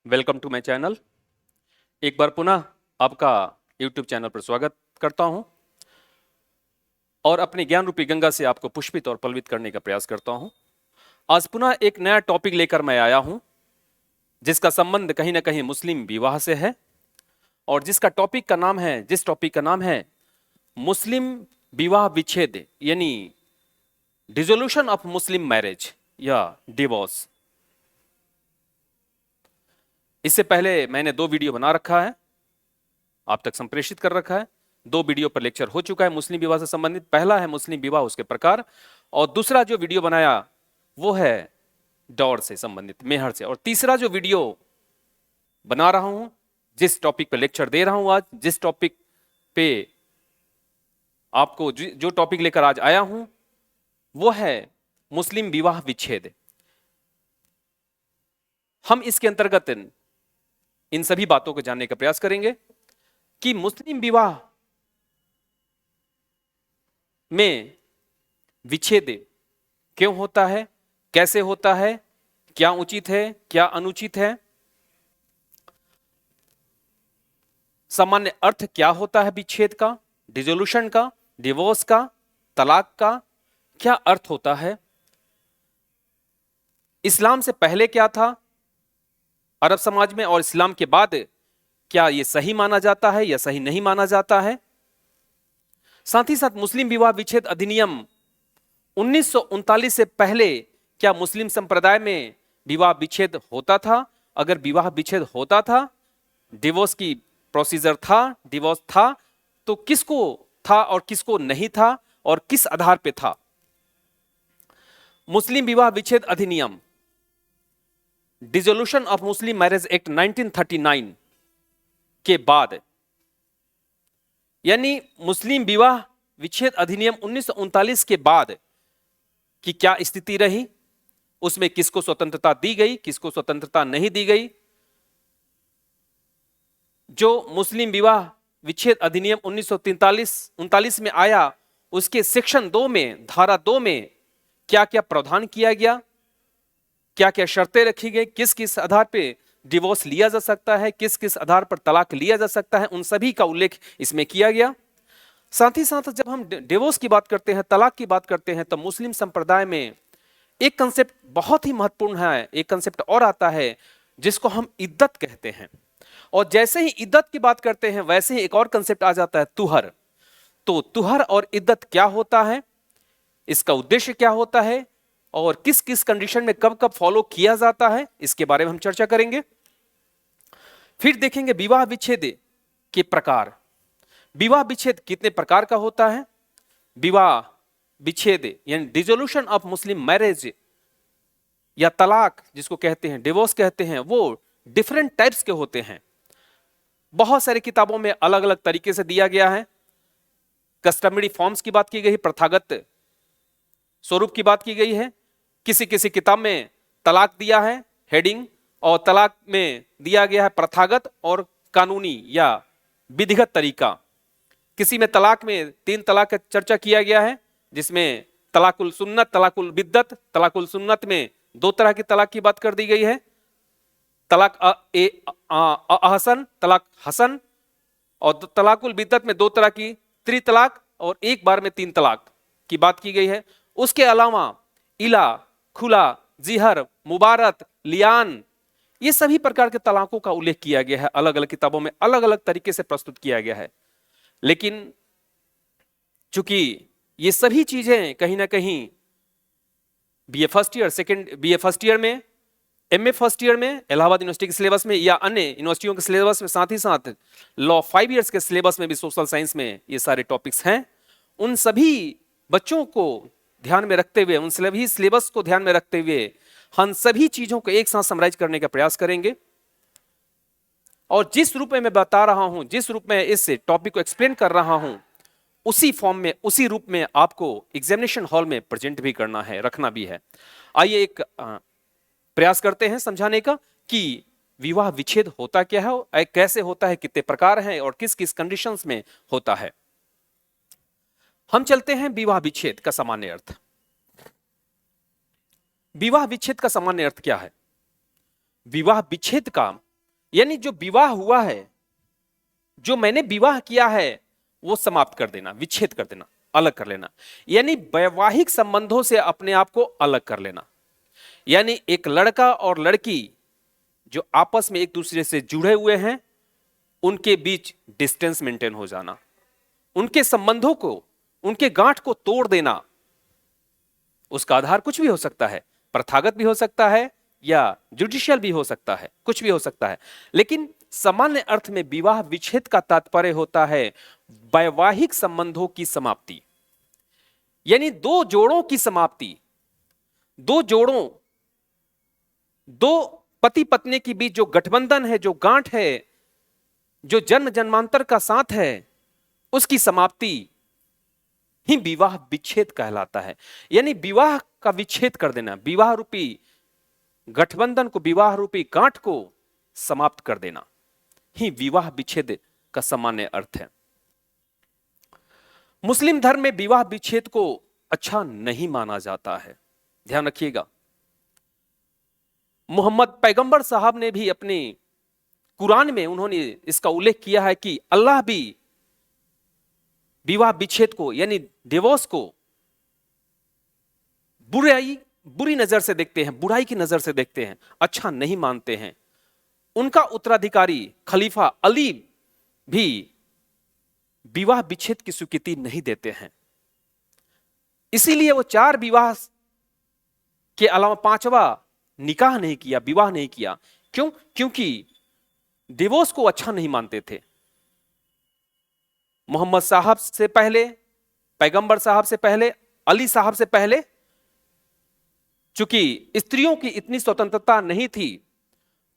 Welcome to my channel. एक बार पुनः आपका यूट्यूब चैनल पर स्वागत करता हूं और अपने ज्ञान रूपी गंगा से आपको पुष्पित और पल्वित करने का प्रयास करता हूं। आज पुनः एक नया टॉपिक लेकर मैं आया हूं जिसका संबंध कहीं ना कहीं मुस्लिम विवाह से है और जिस टॉपिक का नाम है मुस्लिम विवाह विच्छेद यानी डिसोल्यूशन ऑफ मुस्लिम मैरिज या डिवोर्स। इससे पहले मैंने 2 वीडियो बना रखा है, आप तक संप्रेषित कर रखा है। 2 वीडियो पर लेक्चर हो चुका है मुस्लिम विवाह से संबंधित। पहला है मुस्लिम विवाह उसके प्रकार और दूसरा जो वीडियो बनाया वो है डॉर से संबंधित, मेहर से। और तीसरा जो वीडियो बना रहा हूं, जिस टॉपिक पे लेक्चर दे रहा हूं आज, जिस टॉपिक पे आपको जो टॉपिक लेकर आज आया हूं वो है मुस्लिम विवाह विच्छेद। हम इसके अंतर्गत इन सभी बातों को जानने का प्रयास करेंगे कि मुस्लिम विवाह में विच्छेद क्यों होता है, कैसे होता है, क्या उचित है, क्या अनुचित है, सामान्य अर्थ क्या होता है विच्छेद का, डिसोल्यूशन का, डिवोर्स का, तलाक का क्या अर्थ होता है, इस्लाम से पहले क्या था अरब समाज में और इस्लाम के बाद क्या यह सही माना जाता है या सही नहीं माना जाता है। साथ ही साथ मुस्लिम विवाह विच्छेद अधिनियम 1939 से पहले क्या मुस्लिम संप्रदाय में विवाह विच्छेद होता था? अगर विवाह विच्छेद होता था, डिवोर्स की प्रोसीजर था, डिवोर्स था, तो किसको था और किसको नहीं था और किस आधार पे था? मुस्लिम विवाह विच्छेद अधिनियम dissolution of Muslim marriage act 1939 के बाद यानी मुस्लिम विवाह विच्छेद अधिनियम 1939 के बाद की क्या स्थिति रही, उसमें किसको स्वतंत्रता दी गई, किसको स्वतंत्रता नहीं दी गई। जो मुस्लिम विवाह विच्छेद अधिनियम 1939 में आया उसके सेक्शन 2 में, धारा 2 में क्या क्या प्रावधान किया गया, क्या क्या शर्तें रखी गई, किस किस आधार पे डिवोर्स लिया जा सकता है, किस किस आधार पर तलाक लिया जा सकता है, उन सभी का उल्लेख इसमें किया गया। साथ ही साथ जब हम डिवोर्स की बात करते हैं, तलाक की बात करते हैं, तो मुस्लिम संप्रदाय में एक कंसेप्ट बहुत ही महत्वपूर्ण है, एक कंसेप्ट और आता है जिसको हम इद्दत कहते हैं। और जैसे ही इद्दत की बात करते हैं वैसे ही एक और कंसेप्ट आ जाता है, तुहर। तो तुहर और इद्दत क्या होता है, इसका उद्देश्य क्या होता है और किस किस कंडीशन में कब कब फॉलो किया जाता है, इसके बारे में हम चर्चा करेंगे। फिर देखेंगे विवाह विच्छेद के प्रकार। विवाह विच्छेद कितने प्रकार का होता है? विवाह विच्छेद यानी डिसोल्यूशन ऑफ मुस्लिम मैरिज या तलाक जिसको कहते हैं, डिवोर्स कहते हैं, वो डिफरेंट टाइप्स के होते हैं। बहुत सारी किताबों में अलग अलग तरीके से दिया गया है। कस्टमरी फॉर्म्स की बात की गई, प्रथागत स्वरूप की बात की गई है। किसी किसी किताब में तलाक दिया है हेडिंग, और तलाक में दिया गया है प्रथागत और कानूनी या विधिगत तरीका। किसी में तलाक में 3 तलाक का चर्चा किया गया है, जिसमें तलाकुल सुन्नत, तलाकुल बिद्दत। तलाकुल सुन्नत में 2 तरह की तलाक की बात कर दी गई है, तलाक अहसन, तलाक हसन। और तलाकुल बिद्दत में 2 तरह की, त्रितलाक और एक बार में 3 तलाक की बात की गई है। उसके अलावा इला, खुला, जिहर, मुबारत, लियान, ये सभी प्रकार के तलाकों का उल्लेख किया गया है। अलग अलग किताबों में अलग अलग तरीके से प्रस्तुत किया गया है। लेकिन चूंकि ये सभी चीजें कहीं ना कहीं BA first year, second BA first year में, एमए फर्स्ट ईयर में, इलाहाबाद यूनिवर्सिटी के सिलेबस में या अन्य यूनिवर्सिटियों के सिलेबस में, साथ ही साथ लॉ 5 इयर्स के सिलेबस में भी, सोशल साइंस में ये सारे टॉपिक्स हैं। उन सभी बच्चों को ध्यान में रखते हुए, उन सभी सिलेबस को ध्यान में रखते हुए हम सभी चीजों को एक साथ समराइज करने का प्रयास करेंगे। और जिस रूप में मैं बता रहा हूं, जिस रूप में इस टॉपिक को एक्सप्लेन कर रहा हूं, उसी फॉर्म में, उसी रूप में आपको एग्जामिनेशन हॉल में प्रेजेंट भी करना है, रखना भी है। आइए एक प्रयास करते हैं समझाने का कि विवाह विच्छेद होता क्या है, कैसे होता है, कितने प्रकार हैं और किस किस कंडीशंस में होता है। हम चलते हैं विवाह विच्छेद का सामान्य अर्थ। विवाह विच्छेद का सामान्य अर्थ क्या है? विवाह विच्छेद का यानी जो विवाह हुआ है, जो मैंने विवाह किया है, वो समाप्त कर देना, विच्छेद कर देना, अलग कर लेना, यानी वैवाहिक संबंधों से अपने आप को अलग कर लेना। यानी एक लड़का और लड़की जो आपस में एक दूसरे से जुड़े हुए हैं, उनके बीच डिस्टेंस मेंटेन हो जाना, उनके संबंधों को, उनके गांठ को तोड़ देना। उसका आधार कुछ भी हो सकता है, प्रथागत भी हो सकता है या जुडिशियल भी हो सकता है, कुछ भी हो सकता है। लेकिन सामान्य अर्थ में विवाह विच्छेद का तात्पर्य होता है वैवाहिक संबंधों की समाप्ति, यानी दो जोड़ों की समाप्ति। दो जोड़ों, दो पति पत्नी के बीच जो गठबंधन है, जो गांठ है, जो जन्म जन्मांतर का साथ है, उसकी समाप्ति ही विवाह विच्छेद कहलाता है। यानी विवाह का विच्छेद कर देना, विवाह रूपी गठबंधन को, विवाह रूपी गांठ को समाप्त कर देना ही विवाह विच्छेद का सामान्य अर्थ है। मुस्लिम धर्म में विवाह विच्छेद को अच्छा नहीं माना जाता है, ध्यान रखिएगा। मोहम्मद पैगंबर साहब ने भी अपने कुरान में उन्होंने इसका उल्लेख किया है कि अल्लाह भी विवाह विच्छेद को, यानी डिवोर्स को बुरी नजर से देखते हैं, बुराई की नजर से देखते हैं, अच्छा नहीं मानते हैं। उनका उत्तराधिकारी खलीफा अली भी विवाह विच्छेद की स्वीकृति नहीं देते हैं। इसीलिए वो 4 विवाह के अलावा 5वां निकाह नहीं किया, विवाह नहीं किया। क्यों? क्योंकि डिवोर्स को अच्छा नहीं मानते थे। मोहम्मद साहब से पहले, पैगंबर साहब से पहले, अली साहब से पहले, चूंकि स्त्रियों की इतनी स्वतंत्रता नहीं थी,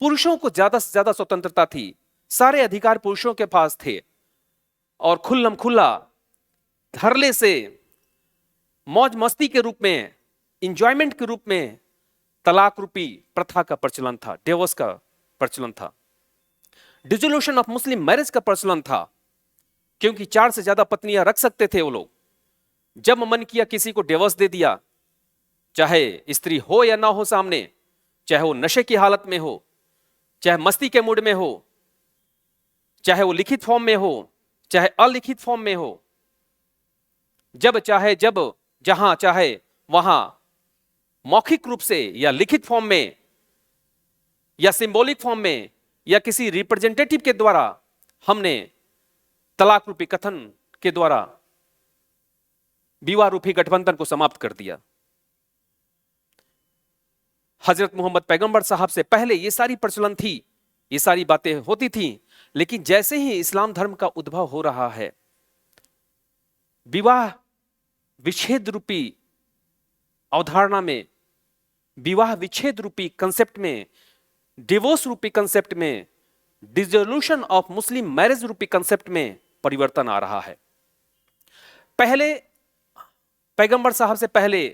पुरुषों को ज्यादा से ज्यादा स्वतंत्रता थी, सारे अधिकार पुरुषों के पास थे, और खुल्लम खुल्ला धरले से मौज मस्ती के रूप में, इंजॉयमेंट के रूप में तलाक रूपी प्रथा का प्रचलन था, डिवोर्स का प्रचलन था, डिसोल्यूशन ऑफ मुस्लिम मैरिज का प्रचलन था। क्योंकि 4 से ज्यादा पत्नियां रख सकते थे वो लोग। जब मन किया किसी को डिवोर्स दे दिया, चाहे स्त्री हो या ना हो सामने, चाहे वो नशे की हालत में हो, चाहे मस्ती के मूड में हो, चाहे वो लिखित फॉर्म में हो, चाहे अलिखित फॉर्म में हो, जब चाहे, जब जहां चाहे वहां मौखिक रूप से या लिखित फॉर्म में या सिंबॉलिक फॉर्म में या किसी रिप्रेजेंटेटिव के द्वारा हमने तलाक रूपी कथन के द्वारा विवाह रूपी गठबंधन को समाप्त कर दिया। हजरत मोहम्मद पैगंबर साहब से पहले ये सारी प्रचलन थी, ये सारी बातें होती थी। लेकिन जैसे ही इस्लाम धर्म का उद्भव हो रहा है, विवाह विच्छेद रूपी अवधारणा में, विवाह विच्छेद रूपी कंसेप्ट में, डिवोर्स रूपी कंसेप्ट में, डिसोल्यूशन ऑफ मुस्लिम मैरिज रूपी कंसेप्ट में परिवर्तन आ रहा है। पहले पैगंबर साहब से पहले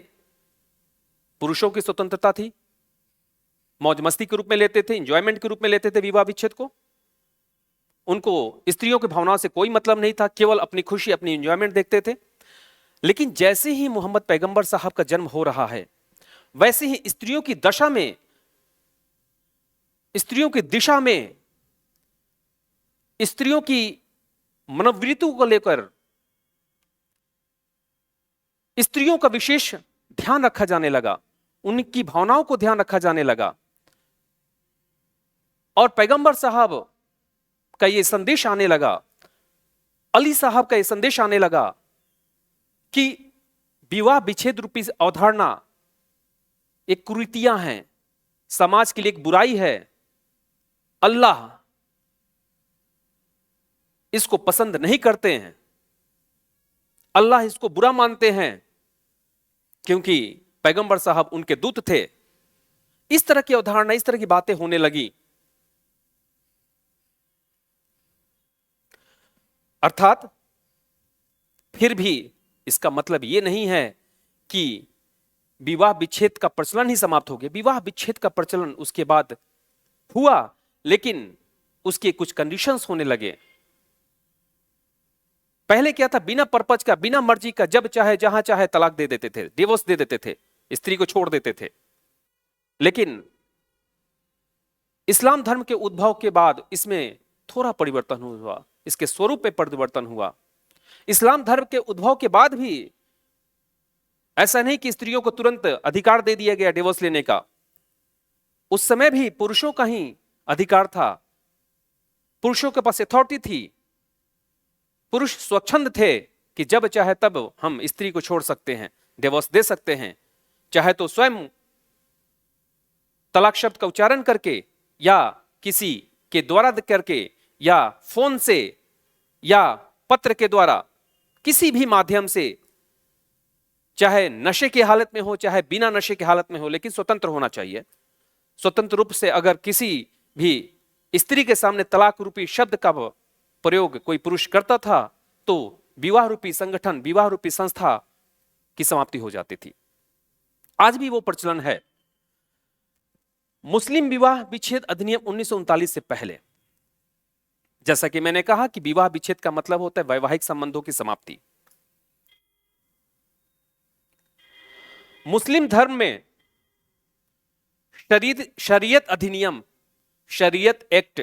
पुरुषों की स्वतंत्रता थी, मौज मस्ती के रूप में लेते थे, एंजॉयमेंट के रूप में लेते थे विवाह विच्छेद को। उनको स्त्रियों की भावनाओं से कोई मतलब नहीं था, केवल अपनी खुशी, अपनी एंजॉयमेंट देखते थे। लेकिन जैसे ही मोहम्मद पैगंबर साहब का जन्म हो रहा है, वैसे ही स्त्रियों की दशा में, स्त्रियों की दिशा में, स्त्रियों की मनोवृत्तियों को लेकर स्त्रियों का विशेष ध्यान रखा जाने लगा, उनकी भावनाओं को ध्यान रखा जाने लगा। और पैगंबर साहब का यह संदेश आने लगा, अली साहब का यह संदेश आने लगा कि विवाह विच्छेद रूपी अवधारणा एक कुरीतियां हैं, समाज के लिए एक बुराई है, अल्लाह इसको पसंद नहीं करते हैं, अल्लाह इसको बुरा मानते हैं, क्योंकि पैगंबर साहब उनके दूत थे। इस तरह की अवधारणा, इस तरह की बातें होने लगी। अर्थात फिर भी इसका मतलब यह नहीं है कि विवाह विच्छेद का प्रचलन ही समाप्त हो गया। विवाह विच्छेद का प्रचलन उसके बाद हुआ, लेकिन उसके कुछ कंडीशंस होने लगे। पहले क्या था? बिना पर्पज का, बिना मर्जी का, जब चाहे जहां चाहे तलाक दे देते थे, डिवोर्स दे देते थे, स्त्री को छोड़ देते थे। लेकिन इस्लाम धर्म के उद्भव के बाद इसमें थोड़ा परिवर्तन हुआ, इसके स्वरूप में परिवर्तन हुआ। इस्लाम धर्म के उद्भव के बाद भी ऐसा नहीं कि स्त्रियों को तुरंत अधिकार दे दिया गया डिवोर्स लेने का। उस समय भी पुरुषों का ही अधिकार था, पुरुषों के पास अथॉरिटी थी। पुरुष स्वच्छंद थे कि जब चाहे तब हम स्त्री को छोड़ सकते हैं, डिवोर्स दे सकते हैं, चाहे तो स्वयं तलाक शब्द का उच्चारण करके या किसी के द्वारा करके या फोन से या पत्र के द्वारा, किसी भी माध्यम से, चाहे नशे की हालत में हो चाहे बिना नशे की हालत में हो, लेकिन स्वतंत्र होना चाहिए। स्वतंत्र रूप से अगर किसी भी स्त्री के सामने तलाक रूपी शब्द का प्रयोग कोई पुरुष करता था तो विवाह रूपी संगठन, विवाह रूपी संस्था की समाप्ति हो जाती थी। आज भी वो प्रचलन है। मुस्लिम विवाह विच्छेद अधिनियम 1939 से पहले, जैसा कि मैंने कहा कि विवाह विच्छेद का मतलब होता है वैवाहिक संबंधों की समाप्ति। मुस्लिम धर्म में शरीयत अधिनियम, शरीयत एक्ट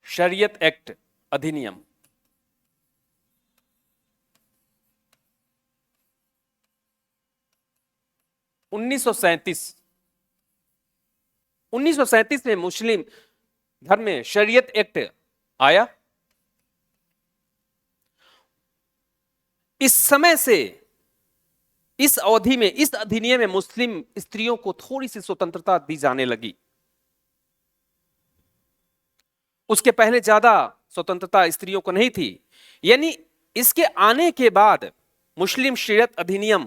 शरीयत एक्ट अधिनियम 1937 में मुस्लिम धर्म में शरीयत एक्ट आया। इस समय से इस अवधि में, इस अधिनियम में मुस्लिम स्त्रियों को थोड़ी सी स्वतंत्रता दी जाने लगी। उसके पहले ज्यादा स्वतंत्रता स्त्रियों को नहीं थी। यानी इसके आने के बाद, मुस्लिम शरीयत अधिनियम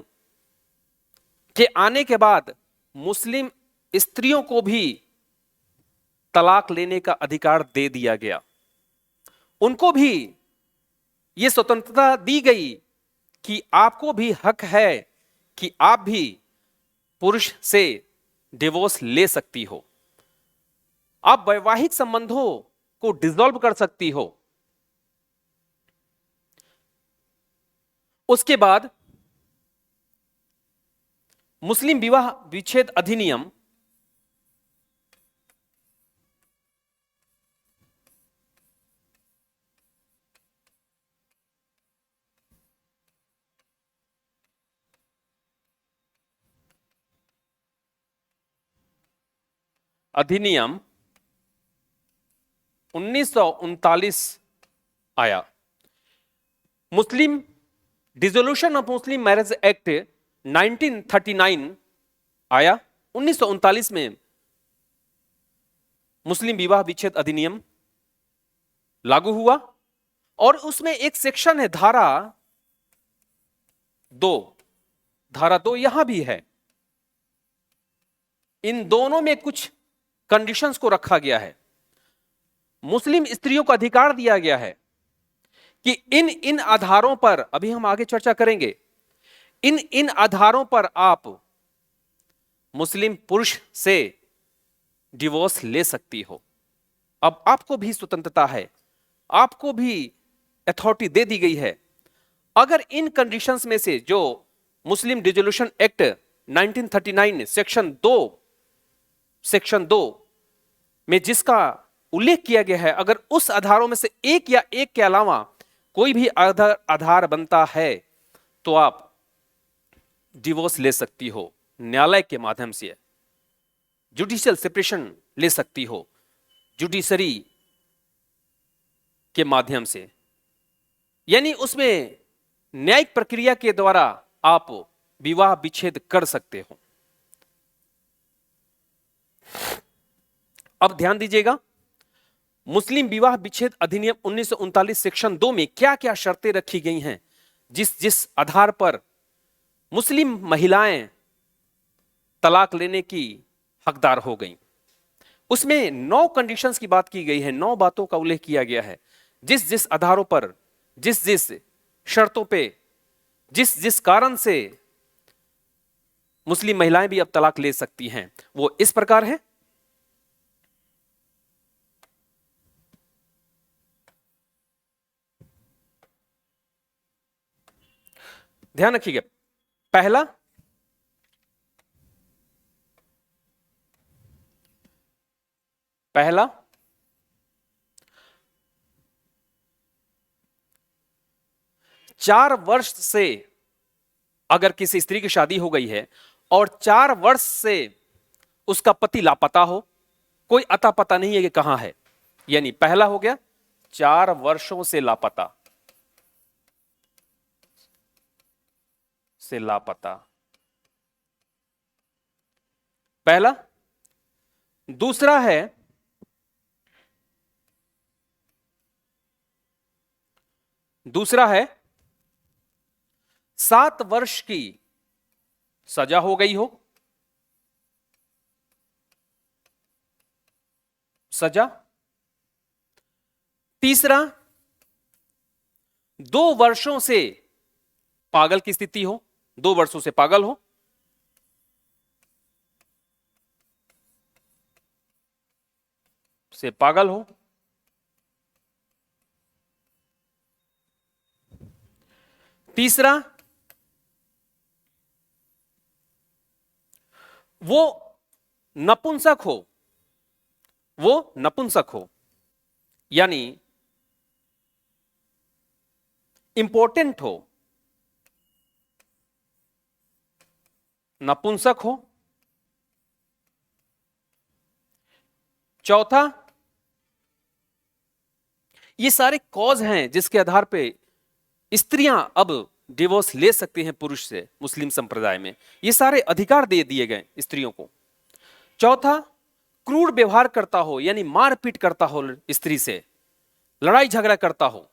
के आने के बाद मुस्लिम स्त्रियों को भी तलाक लेने का अधिकार दे दिया गया। उनको भी यह स्वतंत्रता दी गई कि आपको भी हक है कि आप भी पुरुष से डिवोर्स ले सकती हो, आप वैवाहिक संबंधों को डिसॉल्व कर सकती हो। उसके बाद मुस्लिम विवाह विच्छेद अधिनियम अधिनियम 1939 आया। Muslim dissolution of Muslim marriage act 1939 आया। 1939 में मुस्लिम विवाह विच्छेद अधिनियम लागू हुआ और उसमें एक सेक्शन है धारा 2। धारा 2 यहां भी है। इन दोनों में कुछ कंडीशंस को रखा गया है। मुस्लिम स्त्रियों को अधिकार दिया गया है कि इन आधारों पर, अभी हम आगे चर्चा करेंगे, इन आधारों पर आप मुस्लिम पुरुष से डिवोर्स ले सकती हो। अब आपको भी स्वतंत्रता है, आपको भी अथॉरिटी दे दी गई है। अगर इन कंडीशंस में से जो मुस्लिम डिसोल्यूशन एक्ट 1939 सेक्शन 2 में जिसका उल्लेख किया गया है, अगर उस आधारों में से एक या एक के अलावा कोई भी आधार बनता है तो आप डिवोर्स ले सकती हो। न्यायालय के माध्यम से जुडिशियल सेपरेशन ले सकती हो, जुडिशरी के माध्यम से। यानी उसमें न्यायिक प्रक्रिया के द्वारा आप विवाह विच्छेद कर सकते हो। अब ध्यान दीजिएगा, मुस्लिम विवाह विच्छेद अधिनियम 1939 सेक्शन 2 में क्या क्या शर्तें रखी गई हैं, जिस आधार पर मुस्लिम महिलाएं तलाक लेने की हकदार हो गईं। उसमें 9 कंडीशंस की बात की गई है, 9 बातों का उल्लेख किया गया है। जिस आधारों पर, जिस शर्तों पे, जिस कारण से मुस्लिम महिलाएं भी अब तलाक ले सकती हैं। वो इस प्रकार है। ध्यान रखिएगा, पहला, पहला 4 वर्ष से अगर किसी स्त्री की शादी हो गई है और 4 वर्ष से उसका पति लापता हो, कोई अता पता नहीं है कि कहां है, यानी पहला हो गया 4 वर्षों से लापता, से लापता, पहला। दूसरा है, दूसरा है 7 वर्ष की सजा हो गई हो, सजा। तीसरा 2 वर्षों से पागल की स्थिति हो, 2 वर्षों से पागल हो। से पागल हो। तीसरा, वो नपुंसक हो, वो नपुंसक हो, यानी इंपॉर्टेंट हो, नपुंसक हो। चौथा, ये सारे कॉज हैं जिसके आधार पे स्त्रियां अब डिवोर्स ले सकती हैं पुरुष से। मुस्लिम संप्रदाय में ये सारे अधिकार दे दिए गए स्त्रियों को। चौथा, क्रूर व्यवहार करता हो, यानी मारपीट करता हो स्त्री से, लड़ाई झगड़ा करता हो।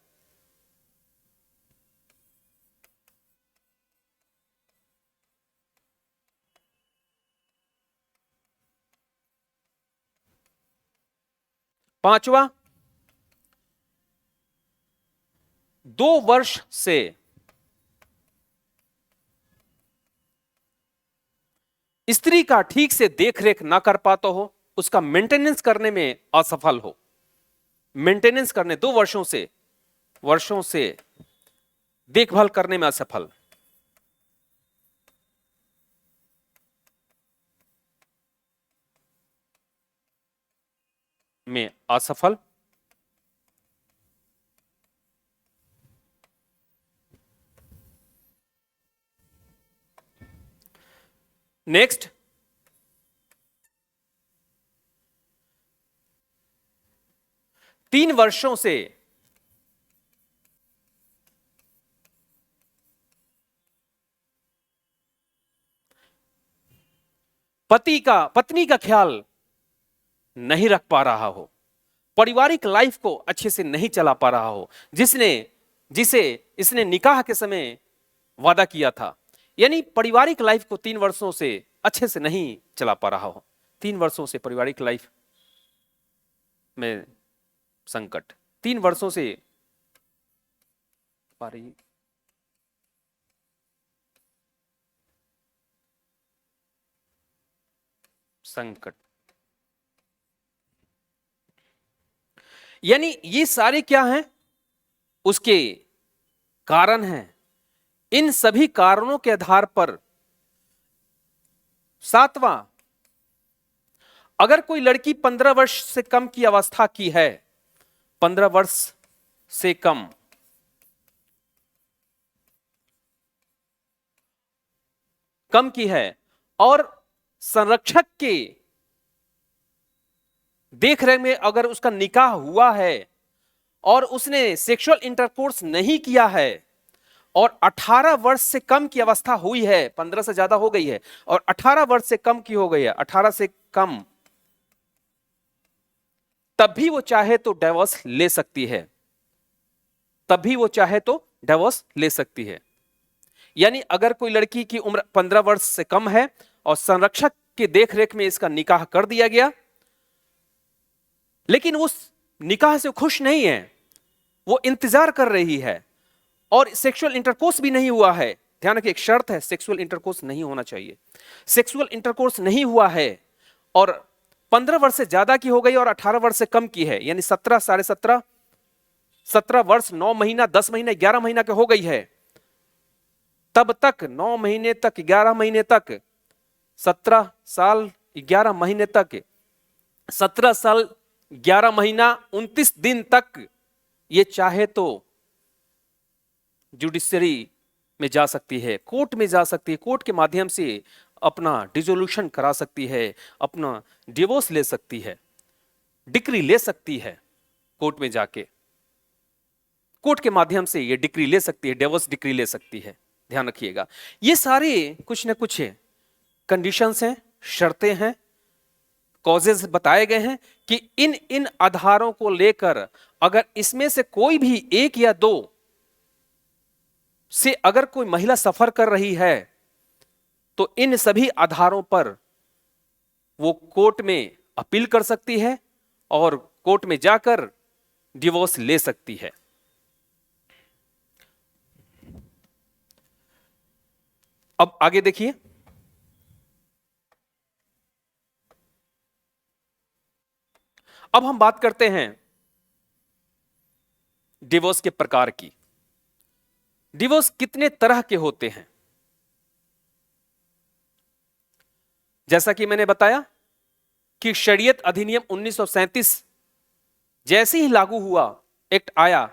पांचवा, 2 वर्ष से स्त्री का ठीक से देखरेख ना कर पाता हो, उसका मेंटेनेंस करने में असफल हो, मेंटेनेंस करने 2 वर्षों से देखभाल करने में असफल, में असफल। नेक्स्ट, तीन वर्षों से पत्नी का ख्याल नहीं रख पा रहा हो, पारिवारिक लाइफ को अच्छे से नहीं चला पा रहा हो, जिसे इसने निकाह के समय वादा किया था, यानी पारिवारिक लाइफ को 3 वर्षों से अच्छे से नहीं चला पा रहा हो। 3 वर्षों से पारिवारिक लाइफ में संकट, 3 वर्षों से संकट, यानी ये सारे क्या हैं, उसके कारण हैं। इन सभी कारणों के आधार पर 7वां, अगर कोई लड़की 15 वर्ष से कम की अवस्था की है, 15 वर्ष से कम, की है और संरक्षक के देखरेख में अगर उसका निकाह हुआ है और उसने सेक्सुअल इंटरकोर्स नहीं किया है और 18 वर्ष से कम की अवस्था हुई है, 15 से ज्यादा हो गई है और 18 वर्ष से कम की हो गई है, 18 से कम, तब भी वो चाहे तो डिवोर्स ले सकती है, तब भी वो चाहे तो डिवोर्स ले सकती है। यानी अगर कोई लड़की की उम्र 15 वर्ष से कम है और संरक्षक के देखरेख में इसका निकाह कर दिया गया, लेकिन उस निकाह से खुश नहीं है, वो इंतजार कर रही है और सेक्सुअल इंटरकोर्स भी नहीं हुआ है, ध्यान रखिए, एक शर्त है, सेक्सुअल इंटरकोर्स नहीं होना चाहिए। सेक्सुअल इंटरकोर्स नहीं हुआ है और 15 वर्ष से ज्यादा की हो गई और 18 वर्ष से कम की है, यानी 17, 17.5, 17 वर्ष 9 महीना 10 महीना 11 महीना के हो गई है, तब तक 9 महीने तक 11 महीने तक 17 साल 11 महीने तक 17 साल 11 महीना 29 दिन तक ये चाहे तो जुडिशरी में जा सकती है, कोर्ट में जा सकती है, कोर्ट के माध्यम से अपना डिसोल्यूशन करा सकती है, अपना डिवोर्स ले सकती है, डिक्री ले सकती है, कोर्ट में जाके कोर्ट के माध्यम से ये डिक्री ले सकती है, डिवोर्स डिक्री ले सकती है। ध्यान रखिएगा, ये सारे कुछ ना कुछ कंडीशंस हैं, शर्तें हैं, कॉजेज बताए गए हैं कि इन इन आधारों को लेकर अगर इसमें से कोई भी एक या दो से अगर कोई महिला सफर कर रही है तो इन सभी आधारों पर वो कोर्ट में अपील कर सकती है और कोर्ट में जाकर डिवोर्स ले सकती है। अब आगे देखिए, अब हम बात करते हैं डिवोर्स के प्रकार की। डिवोर्स कितने तरह के होते हैं? जैसा कि मैंने बताया कि शरीयत अधिनियम 1937 जैसे ही लागू हुआ, एक्ट आया,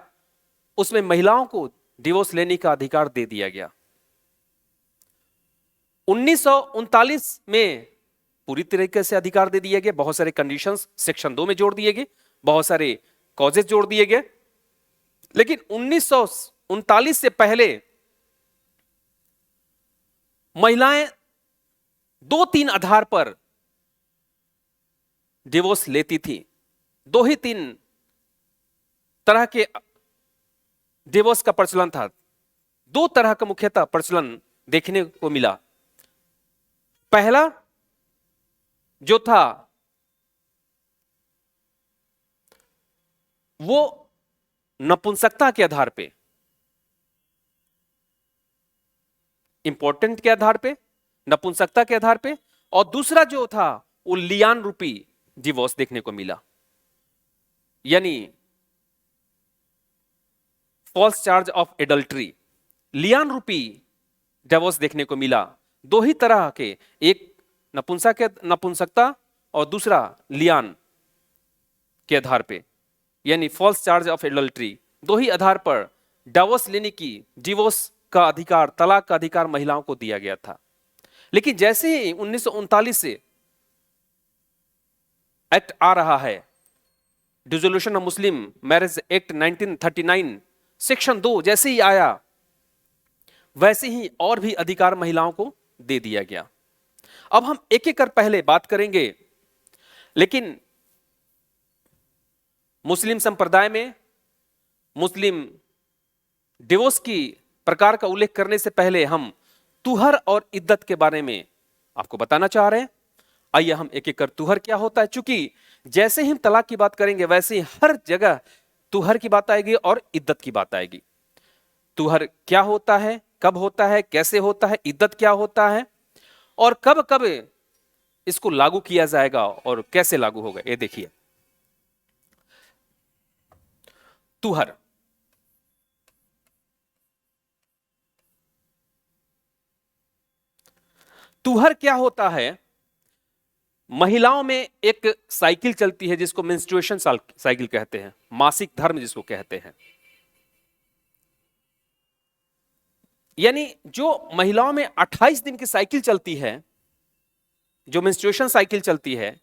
उसमें महिलाओं को डिवोर्स लेने का अधिकार दे दिया गया। 1939 में पूरी तरीके से अधिकार दे दिया गया, बहुत सारे कंडीशंस सेक्शन 2 में जोड़ दिए गए, बहुत सारे कॉजेज जोड़ दिए गए। लेकिन 1939 से पहले महिलाएं 2-3 आधार पर डिवोर्स लेती थी। 2 ही 3 तरह के डिवोर्स का प्रचलन था। 2 तरह का मुख्यतः प्रचलन देखने को मिला। पहला जो था वो नपुंसकता के आधार पे, इंपॉर्टेंट के आधार पे, नपुंसकता के आधार पे, और दूसरा जो था वो लियान रूपी डिवोर्स देखने को मिला, यानी फॉल्स चार्ज ऑफ एडल्ट्री, लियान रूपी डिवोर्स देखने को मिला। 2 ही तरह के, एक नपुंसकता और दूसरा लियान के आधार पे, यानी फॉल्स चार्ज ऑफ एडल्ट्री। 2 ही आधार पर डिवोर्स लेने की, डिवोर्स का अधिकार, तलाक का अधिकार महिलाओं को दिया गया था। लेकिन जैसे ही 1939 से एक्ट आ रहा है, dissolution of Muslim marriage act 1939 section 2 जैसे ही आया, वैसे ही और भी अधिकार महिलाओं को दे दिया गया। अब हम एक एक कर पहले बात करेंगे, लेकिन मुस्लिम संप्रदाय में मुस्लिम डिवोर्स की प्रकार का उल्लेख करने से पहले हम तुहर और इद्दत के बारे में आपको बताना चाह रहे हैं। आइए हम एक एक कर, तुहर क्या होता है, क्योंकि जैसे ही हम तलाक की बात करेंगे वैसे ही हर जगह तुहर की बात आएगी और इद्दत की बात आएगी। तुहर क्या होता है, कब होता है, कैसे होता है, इद्दत क्या होता है और कब कब इसको लागू किया जाएगा और कैसे लागू होगा, ये देखिए। तुहर तुहर क्या होता है? महिलाओं में एक साइकिल चलती है जिसको मेंस्ट्रुएशन साइकिल कहते हैं, मासिक धर्म जिसको कहते हैं। यानी जो महिलाओं में 28 दिन की साइकिल चलती है, जो मेंस्ट्रुएशन साइकिल चलती है,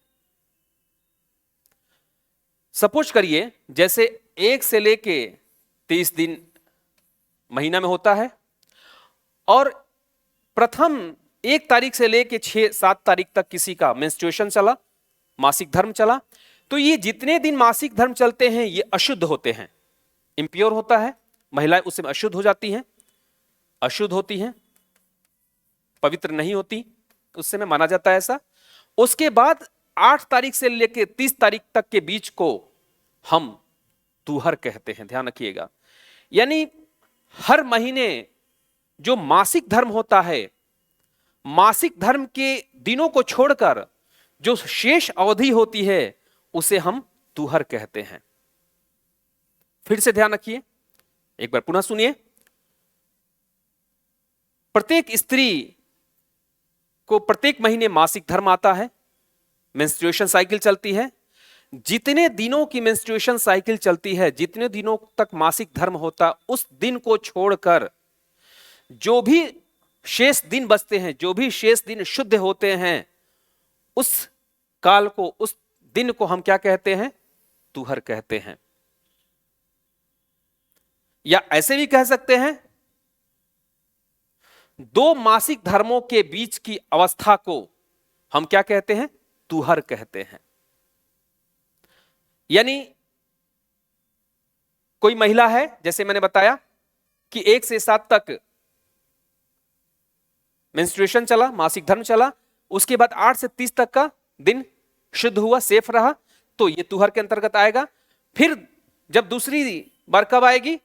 सपोज करिए जैसे 1 से लेके 30 दिन महीना में होता है और प्रथम 1 तारीख से लेके 6-7 तारीख तक किसी का मेंस्ट्रुएशन चला, मासिक धर्म चला, तो ये जितने दिन मासिक धर्म चलते हैं ये अशुद्ध होते हैं, इंप्योर होता है, महिलाएं उस समय अशुद्ध हो जाती हैं, अशुद्ध होती हैं, पवित्र नहीं होती, उस समय माना जाता है ऐसा। उसके बाद 8 तारीख से लेकर 30 तारीख तक के बीच को हम तुहर कहते हैं, ध्यान रखिएगा। यानी हर महीने जो मासिक धर्म होता है, मासिक धर्म के दिनों को छोड़कर जो शेष अवधि होती है उसे हम तुहर कहते हैं। फिर से ध्यान रखिए, एक बार पुनः सुनिए। प्रत्येक स्त्री को प्रत्येक महीने मासिक धर्म आता है, मेंस्ट्रुएशन साइकिल चलती है। जितने दिनों की मेंस्ट्रुएशन साइकिल चलती है, जितने दिनों तक मासिक धर्म होता, उस दिन को छोड़कर जो भी शेष दिन बचते हैं, जो भी शेष दिन शुद्ध होते हैं, उस काल को, उस दिन को हम क्या कहते हैं? तुहर कहते हैं। या ऐसे भी कह सकते हैं, दो मासिक धर्मों के बीच की अवस्था को हम क्या कहते हैं? तुहर कहते हैं। यानी कोई महिला है, जैसे मैंने बताया कि 1 से 7 तक मेंस्ट्रुएशन चला, मासिक धर्म चला, उसके बाद 8 से 30 तक का दिन शुद्ध हुआ, सेफ रहा, तो ये तुहर के अंतर्गत आएगा। फिर जब दूसरी बार कब आएगी?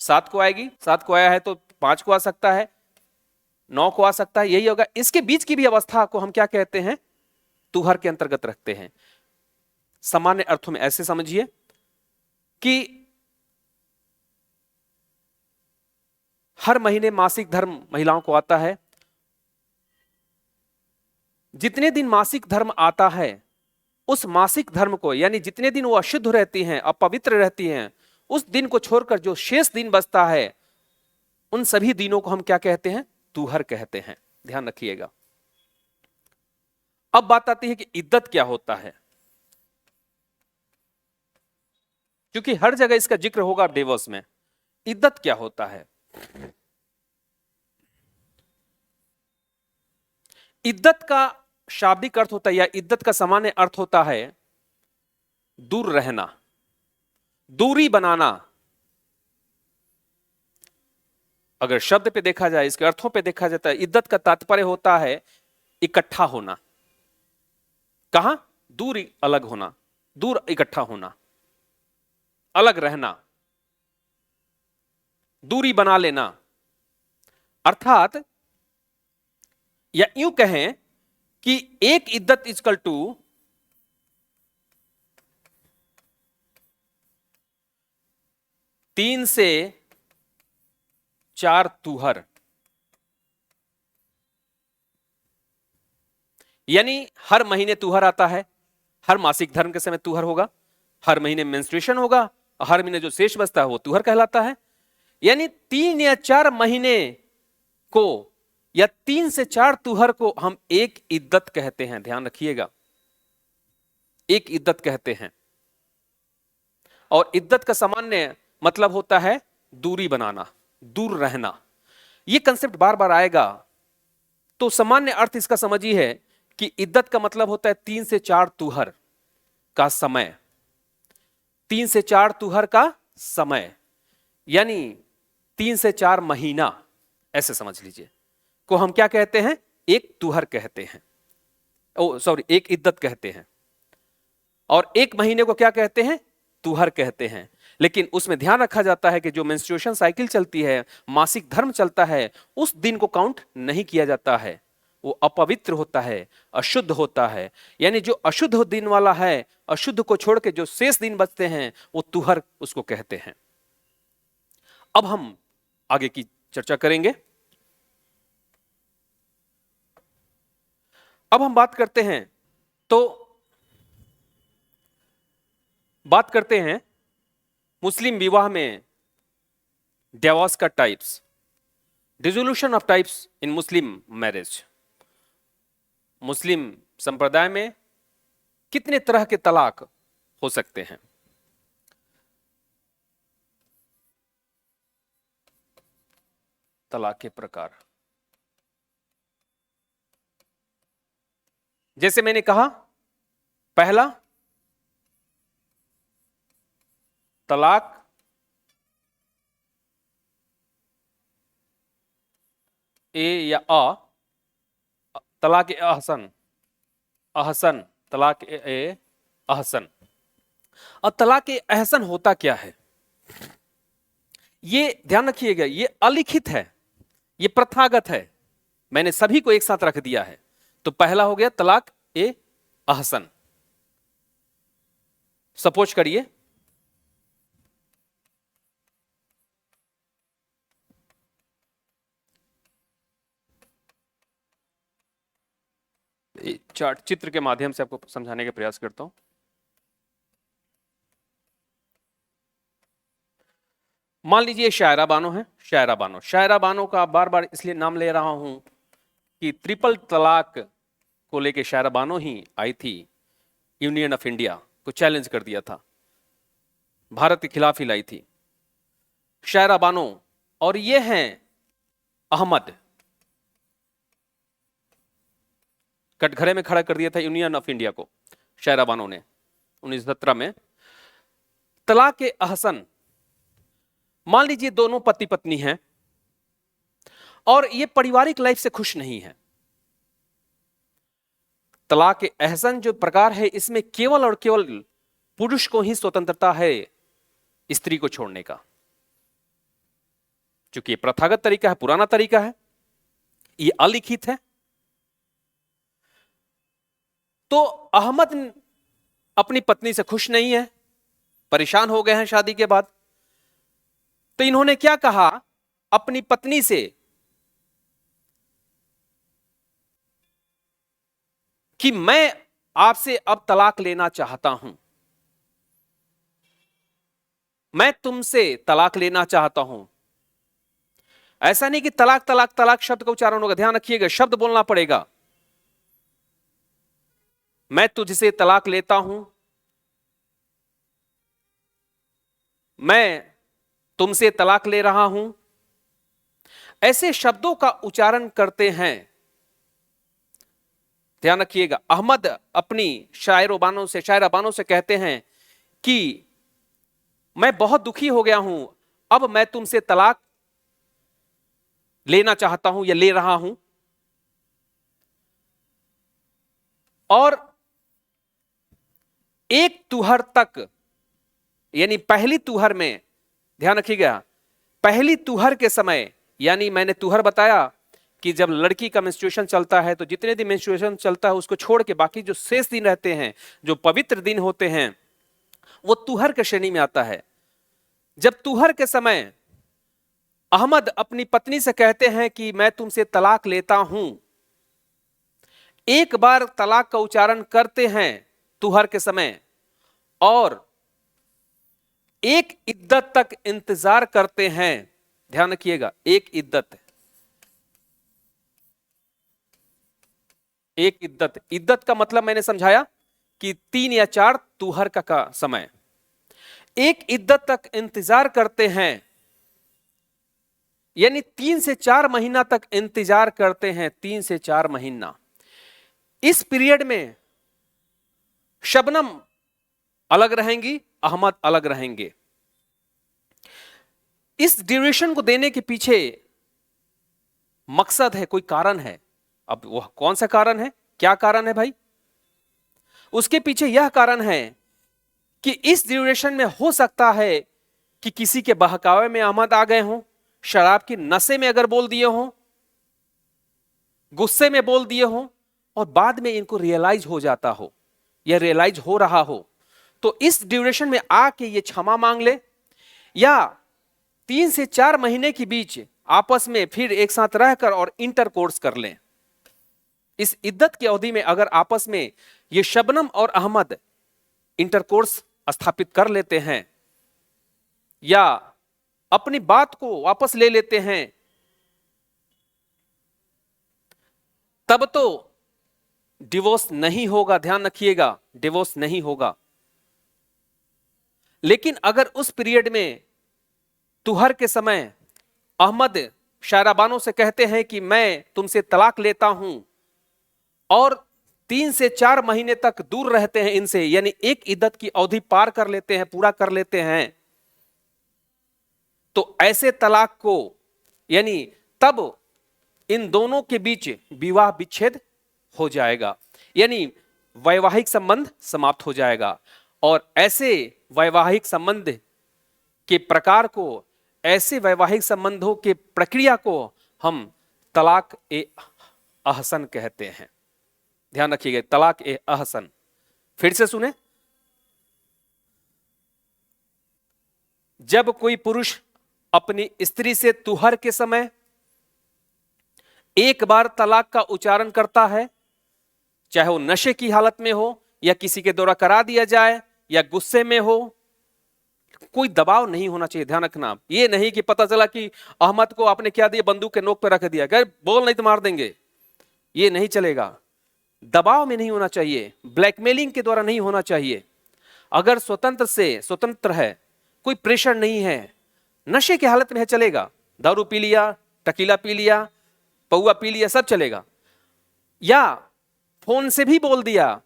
7 को आएगी। 7 को आया है तो 5 को आ सकता है, 9 को आ सकता है, यही होगा। इसके बीच की भी अवस्था को हम क्या कहते हैं? तुहर के अंतर्गत रखते हैं। सामान्य अर्थों में ऐसे समझिए कि हर महीने मासिक धर्म महिलाओं को आता है। जितने दिन मासिक धर्म आता है, उस मासिक धर्म को, यानी जितने दिन वो अशुद्ध रहती हैं, अपवित्र रहती हैं, उस दिन को छोड़कर जो शेष दिन बचता है, उन सभी दिनों को हम क्या कहते हैं? तुहर कहते हैं। ध्यान रखिएगा। अब बात आती है कि इद्दत क्या होता है, क्योंकि हर जगह इसका जिक्र होगा डिवोर्स में। इद्दत क्या होता है? इद्दत का शाब्दिक अर्थ होता है, या इद्दत का सामान्य अर्थ होता है दूर रहना, दूरी बनाना। अगर शब्द पे देखा जाए, इसके अर्थों पे देखा जाता है, इद्दत का तात्पर्य होता है इकट्ठा होना। कहां? दूर अलग होना, दूर इकट्ठा होना, अलग रहना, दूरी बना लेना। अर्थात या यूं कहें कि एक इद्दत इक्वल टू 3 से 4 तुहर। यानी हर महीने तुहर आता है, हर मासिक धर्म के समय तुहर होगा, हर महीने मेंस्ट्रुएशन होगा, हर महीने जो शेष बचता है वो तुहर कहलाता है। यानी 3 या 4 महीने को, या 3 से 4 तुहर को हम एक इद्दत कहते हैं। ध्यान रखिएगा, एक इद्दत कहते हैं। और इद्दत का सामान्य मतलब होता है दूरी बनाना, दूर रहना। यह कंसेप्ट बार बार आएगा, तो सामान्य अर्थ इसका समझिए कि इद्दत का मतलब होता है 3 से 4 तुहर का समय। 3 से 4 तुहर का समय यानी 3 से 4 महीना, ऐसे समझ लीजिए, को हम क्या कहते हैं? एक तुहर कहते हैं। एक इद्दत कहते हैं। और एक महीने को क्या कहते हैं? तुहर कहते हैं। लेकिन उसमें ध्यान रखा जाता है कि जो मेंस्ट्रुएशन साइकिल चलती है, मासिक धर्म चलता है, उस दिन को काउंट नहीं किया जाता है, वो अपवित्र होता है, अशुद्ध होता है। यानी जो अशुद्ध दिन वाला है, अशुद्ध को छोड़ के जो शेष दिन बचते हैं, वो तुहर उसको कहते हैं। अब हम आगे की चर्चा करेंगे। अब हम बात करते हैं मुस्लिम विवाह में डिवोर्स का types, dissolution of types in Muslim marriage. मुस्लिम संप्रदाय में कितने तरह के तलाक हो सकते हैं? तलाक के प्रकार, जैसे मैंने कहा, पहला तलाक ए या अ, तलाक अहसन, अहसन, तलाक ए अहसन। अब तलाक ए अहसन होता क्या है? ये ध्यान रखिएगा, ये अलिखित है, ये प्रथागत है, मैंने सभी को एक साथ रख दिया है। तो पहला हो गया तलाक ए अहसन। सपोज करिए चार्ट चित्र के माध्यम से आपको समझाने का प्रयास करता हूं। मान लीजिए शायरा बानो है, शायरा बानो। शायरा बानो का बार बार इसलिए नाम ले रहा हूं कि ट्रिपल तलाक को लेके शायरा बानो ही आई थी, यूनियन ऑफ इंडिया को चैलेंज कर दिया था, भारत के खिलाफ ही लाई थी शायरा बानो। और ये हैं अहमद, कटघरे में खड़ा कर दिया था यूनियन ऑफ इंडिया को शायरा बानो ने 1917 में। तलाक ए अहसन, मान लीजिए दोनों पति पत्नी हैं और ये पारिवारिक लाइफ से खुश नहीं है। तलाक ए अहसन जो प्रकार है, इसमें केवल और केवल पुरुष को ही स्वतंत्रता है स्त्री को छोड़ने का। चूंकि ये प्रथागत तरीका है, पुराना तरीका है, ये अलिखित है। तो अहमद अपनी पत्नी से खुश नहीं है, परेशान हो गए हैं शादी के बाद। तो इन्होंने क्या कहा अपनी पत्नी से कि मैं आपसे अब तलाक लेना चाहता हूं, मैं तुमसे तलाक लेना चाहता हूं। ऐसा नहीं कि तलाक तलाक तलाक शब्द का उच्चारण होगा, ध्यान रखिएगा, शब्द बोलना पड़ेगा। मैं तुझसे तलाक लेता हूं, मैं तुमसे तलाक ले रहा हूं, ऐसे शब्दों का उच्चारण करते हैं। ध्यान रखिएगा, अहमद अपनी शायरा बानो से कहते हैं कि मैं बहुत दुखी हो गया हूं, अब मैं तुमसे तलाक लेना चाहता हूं या ले रहा हूं। और एक तुहर तक, यानी पहली तुहर में, ध्यान रखिएगा, पहली तुहर के समय, यानी मैंने तुहर बताया कि जब लड़की का मेंस्ट्रुएशन चलता है तो जितने दिन मेंस्ट्रुएशन चलता है उसको छोड़ के बाकी जो शेष दिन रहते हैं, जो पवित्र दिन होते हैं, वो तुहर के श्रेणी में आता है। जब तुहर के समय अहमद अपनी पत्नी से कहते हैं कि मैं तुमसे तलाक लेता हूं, एक बार तलाक का उच्चारण करते हैं तुहर के समय और एक इद्दत तक इंतजार करते हैं। ध्यान रखिएगा, एक इद्दत, एक इद्दत। इद्दत का मतलब मैंने समझाया कि 3 या 4 तुहर का समय, एक इद्दत तक इंतजार करते हैं, यानी 3 से 4 महीना तक इंतजार करते हैं, 3 से 4 महीना। इस पीरियड में शबनम अलग रहेंगी, अहमद अलग रहेंगे। इस ड्यूरेशन को देने के पीछे मकसद है, कोई कारण है। अब वह कौन सा कारण है, क्या कारण है भाई? उसके पीछे यह कारण है कि इस ड्यूरेशन में हो सकता है कि किसी के बहकावे में अहमद आ गए हों, शराब की नशे में अगर बोल दिए हों, गुस्से में बोल दिए हों और बाद में इनको रियलाइज हो जाता हो या रियलाइज हो रहा हो, तो इस ड्यूरेशन में आके ये क्षमा मांग ले, या 3 से 4 महीने के बीच आपस में फिर एक साथ रहकर और इंटरकोर्स कर लें। इस इद्दत की अवधि में अगर आपस में ये शबनम और अहमद इंटरकोर्स स्थापित कर लेते हैं या अपनी बात को वापस ले लेते हैं, तब तो डिवोर्स नहीं होगा। ध्यान रखिएगा, डिवोर्स नहीं होगा। लेकिन अगर उस पीरियड में तुहर के समय अहमद शायरा बानो से कहते हैं कि मैं तुमसे तलाक लेता हूं और 3 से 4 महीने तक दूर रहते हैं इनसे, यानी एक इद्दत की अवधि पार कर लेते हैं, पूरा कर लेते हैं, तो ऐसे तलाक को, यानी तब इन दोनों के बीच विवाह विच्छेद हो जाएगा, यानी वैवाहिक संबंध समाप्त हो जाएगा। और ऐसे वैवाहिक संबंध के प्रकार को, ऐसे वैवाहिक संबंधों के प्रक्रिया को हम तलाक ए अहसन कहते हैं। ध्यान रखिएगा, तलाक ए अहसन। फिर से सुने, जब कोई पुरुष अपनी स्त्री से तुहर के समय एक बार तलाक का उच्चारण करता है, चाहे वो नशे की हालत में हो या किसी के द्वारा करा दिया जाए या गुस्से में हो, कोई दबाव नहीं होना चाहिए। ध्यान रखना, ये नहीं कि पता चला कि अहमद को आपने क्या दिया, बंदूक के नोक पर रख दिया, अगर बोल नहीं तो मार देंगे, ये नहीं चलेगा। दबाव में नहीं होना चाहिए, ब्लैकमेलिंग के द्वारा नहीं होना चाहिए। अगर स्वतंत्र है, कोई प्रेशर नहीं है, नशे की हालत में है, चलेगा, दारू पी लिया, टकीला पी लिया, पौआ पी लिया, सब चलेगा। या फोन से भी बोल दिया,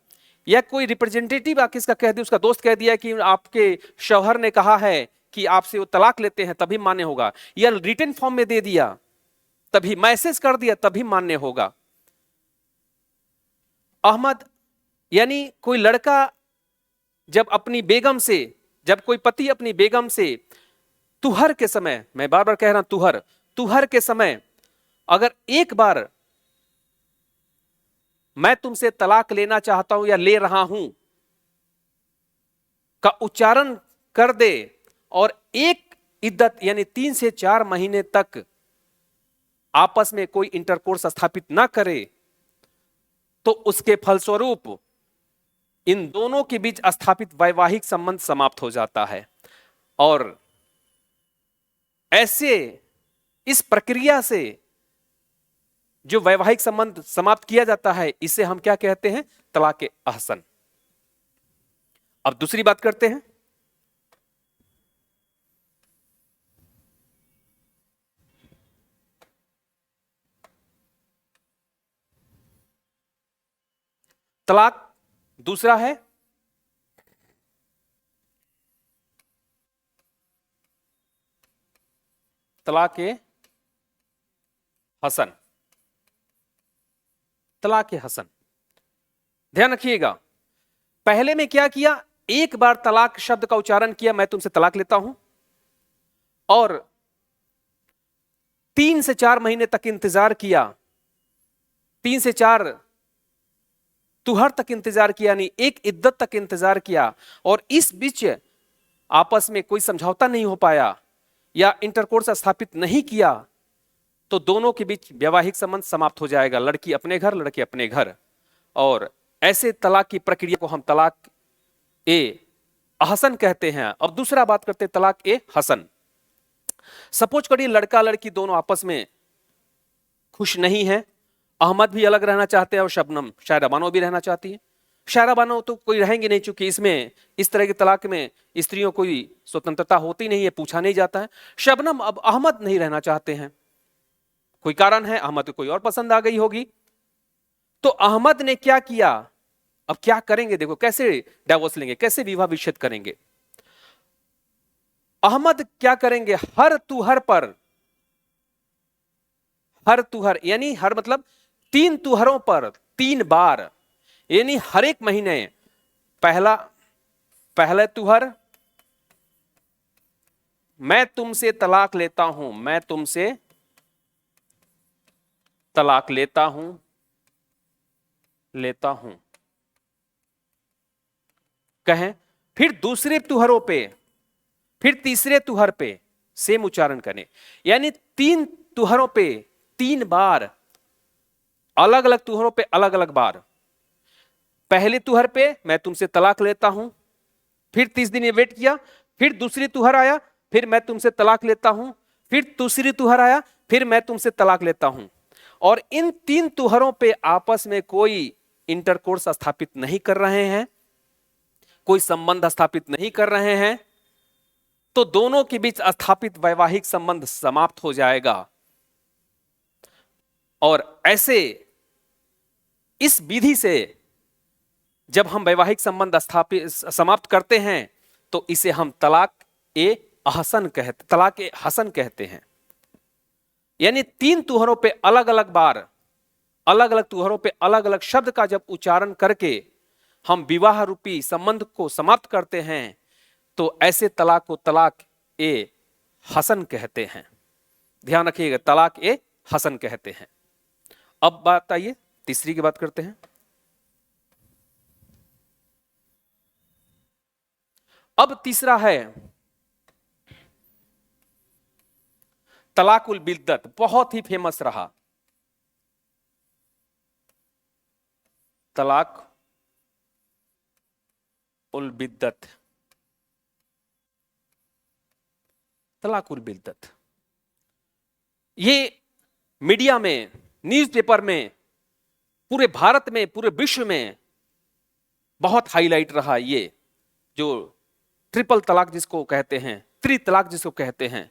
या कोई रिप्रेजेंटेटिव आके इसका कह दिया, उसका दोस्त कह दिया कि आपके शौहर ने कहा है कि आपसे वो तलाक लेते हैं, तभी मान्य होगा। या रिटन फॉर्म में दे दिया, तभी मैसेज कर दिया, तभी मान्य होगा। अहमद यानी कोई लड़का जब कोई पति अपनी बेगम से तुहर के समय, मैं बार बार कह रहा हूं तुहर के समय अगर एक बार मैं तुमसे तलाक लेना चाहता हूं या ले रहा हूं का उच्चारण कर दे और एक इद्दत यानी 3 से 4 महीने तक आपस में कोई इंटरकोर्स स्थापित ना करे, तो उसके फलस्वरूप इन दोनों के बीच स्थापित वैवाहिक संबंध समाप्त हो जाता है। और ऐसे इस प्रक्रिया से जो वैवाहिक संबंध समाप्त किया जाता है, इसे हम क्या कहते हैं? तलाक अहसन। अब दूसरी बात करते हैं। तलाक दूसरा है तलाक हसन। तलाक हसन, ध्यान रखिएगा, पहले में क्या किया, एक बार तलाक शब्द का उच्चारण किया, मैं तुमसे तलाक लेता हूं, और 3 से 4 महीने तक इंतजार किया, 3 से 4 तुहर तक इंतजार किया, यानी एक इद्दत तक इंतजार किया, और इस बीच आपस में कोई समझौता नहीं हो पाया या इंटरकोर्स स्थापित नहीं किया, तो दोनों के बीच वैवाहिक संबंध समाप्त हो जाएगा, लड़की अपने घर, लड़के अपने घर। और ऐसे तलाक की प्रक्रिया को हम तलाक ए अहसन कहते हैं। अब दूसरा बात करते हैं तलाक ए हसन। सपोज करिए लड़का लड़की दोनों आपस में खुश नहीं है, अहमद भी अलग रहना चाहते हैं और शबनम शायरा बानो भी रहना चाहती है। शायरा बानो तो कोई रहेंगे नहीं, चूंकि इसमें इस तरह के तलाक में स्त्रियों को कोई स्वतंत्रता होती नहीं है, पूछा नहीं जाता है। शबनम अब अहमद नहीं रहना चाहते हैं, कोई कारण है, अहमद को कोई और पसंद आ गई होगी, तो अहमद ने क्या किया, अब क्या करेंगे, देखो कैसे डाइवोर्स लेंगे, कैसे विवाह विच्छेद करेंगे। अहमद क्या करेंगे, हर तुहर यानी हर मतलब 3 तुहरों पर 3 बार, यानी हर एक महीने पहला तुहर मैं तुमसे तलाक लेता हूं, मैं तुमसे तलाक लेता हूं कहें, फिर दूसरे तुहरों पे, फिर तीसरे तुहर पे सेम उच्चारण करें, यानी 3 तुहरों पे 3 बार, अलग अलग तुहरों पे अलग अलग बार। पहले तुहर पे मैं तुमसे तलाक लेता हूं, फिर 30 दिन ये वेट किया, फिर दूसरी तुहर आया, फिर मैं तुमसे तलाक लेता हूं, फिर दूसरी तुहर आया, फिर मैं तुमसे तलाक लेता हूं। और इन 3 तुहरों पे आपस में कोई इंटरकोर्स स्थापित नहीं कर रहे हैं, कोई संबंध स्थापित नहीं कर रहे हैं, तो दोनों के बीच स्थापित वैवाहिक संबंध समाप्त हो जाएगा। और ऐसे इस विधि से जब हम वैवाहिक संबंध समाप्त करते हैं, तो इसे हम तलाक ए हसन कहते हैं। यानी 3 तुहरों पे अलग अलग बार, अलग अलग तुहरों पे अलग अलग शब्द का जब उच्चारण करके हम विवाह रूपी संबंध को समाप्त करते हैं, तो ऐसे तलाक को तलाक ए हसन कहते हैं। ध्यान रखिएगा, तलाक ए हसन कहते हैं। अब बात आइए तीसरी की बात करते हैं। अब तीसरा है तलाकुल बिद्दत, बहुत ही फेमस रहा। तलाक उल बिद्दत, तलाकुल बिद्दत, ये मीडिया में, न्यूज़पेपर में, पूरे भारत में, पूरे विश्व में बहुत हाईलाइट रहा। ये जो ट्रिपल तलाक जिसको कहते हैं, त्रितलाक जिसको कहते हैं,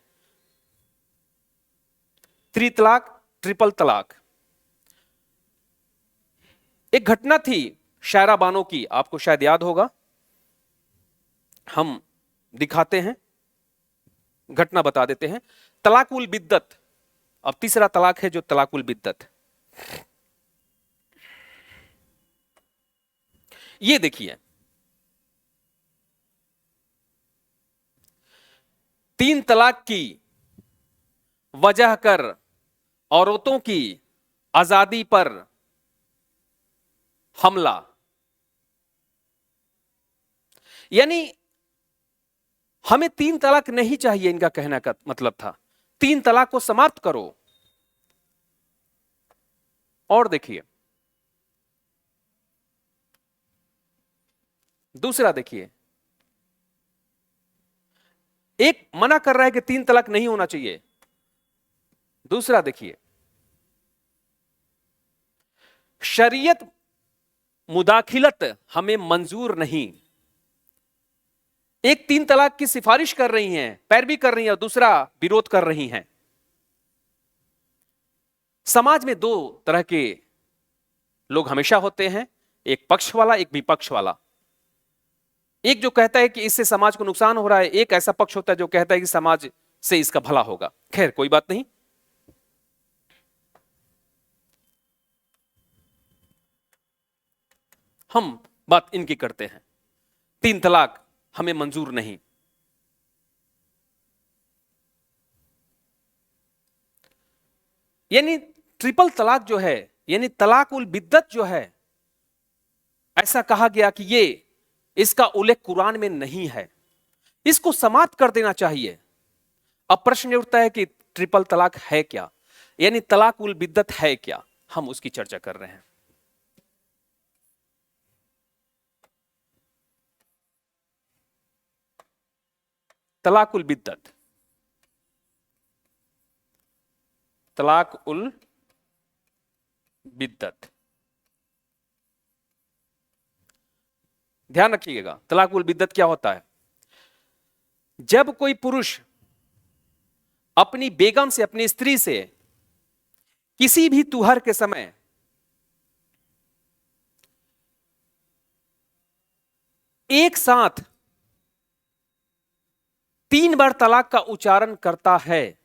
त्रितलाक, ट्रिपल तलाक। एक घटना थी शायरा बानो की, आपको शायद याद होगा, हम दिखाते हैं, घटना बता देते हैं। तलाकुल बिद्दत, अब तीसरा तलाक है जो तलाकुल बिद्दत। ये देखिए, तीन तलाक की वजह कर औरतों की आजादी पर हमला, यानी हमें तीन तलाक नहीं चाहिए, इनका कहने का मतलब था तीन तलाक को समाप्त करो। और देखिए दूसरा, देखिए एक मना कर रहा है कि तीन तलाक नहीं होना चाहिए, दूसरा देखिए शरीयत मुदाखिलत हमें मंजूर नहीं। एक तीन तलाक की सिफारिश कर रही हैं, पैरवी कर रही हैं, और दूसरा विरोध कर रही हैं। समाज में दो तरह के लोग हमेशा होते हैं, एक पक्ष वाला, एक विपक्ष वाला। एक जो कहता है कि इससे समाज को नुकसान हो रहा है, एक ऐसा पक्ष होता है जो कहता है कि समाज से इसका भला होगा। खैर कोई बात नहीं, हम बात इनकी करते हैं। तीन तलाक हमें मंजूर नहीं। यानी ट्रिपल तलाक जो है, यानी तलाक उल बिद्दत जो है, ऐसा कहा गया कि ये, इसका उल्लेख कुरान में नहीं है, इसको समाप्त कर देना चाहिए। अब प्रश्न उठता है कि ट्रिपल तलाक है क्या, यानी तलाक उल बिद्दत है क्या, हम उसकी चर्चा कर रहे हैं। तलाक उल बिद्दत, तलाक उल बिद्दत, ध्यान रखिएगा तलाक उल बिद्दत क्या होता है। जब कोई पुरुष अपनी बेगम से, अपनी स्त्री से किसी भी तुहर के समय एक साथ तीन बार तलाक का उच्चारण करता है,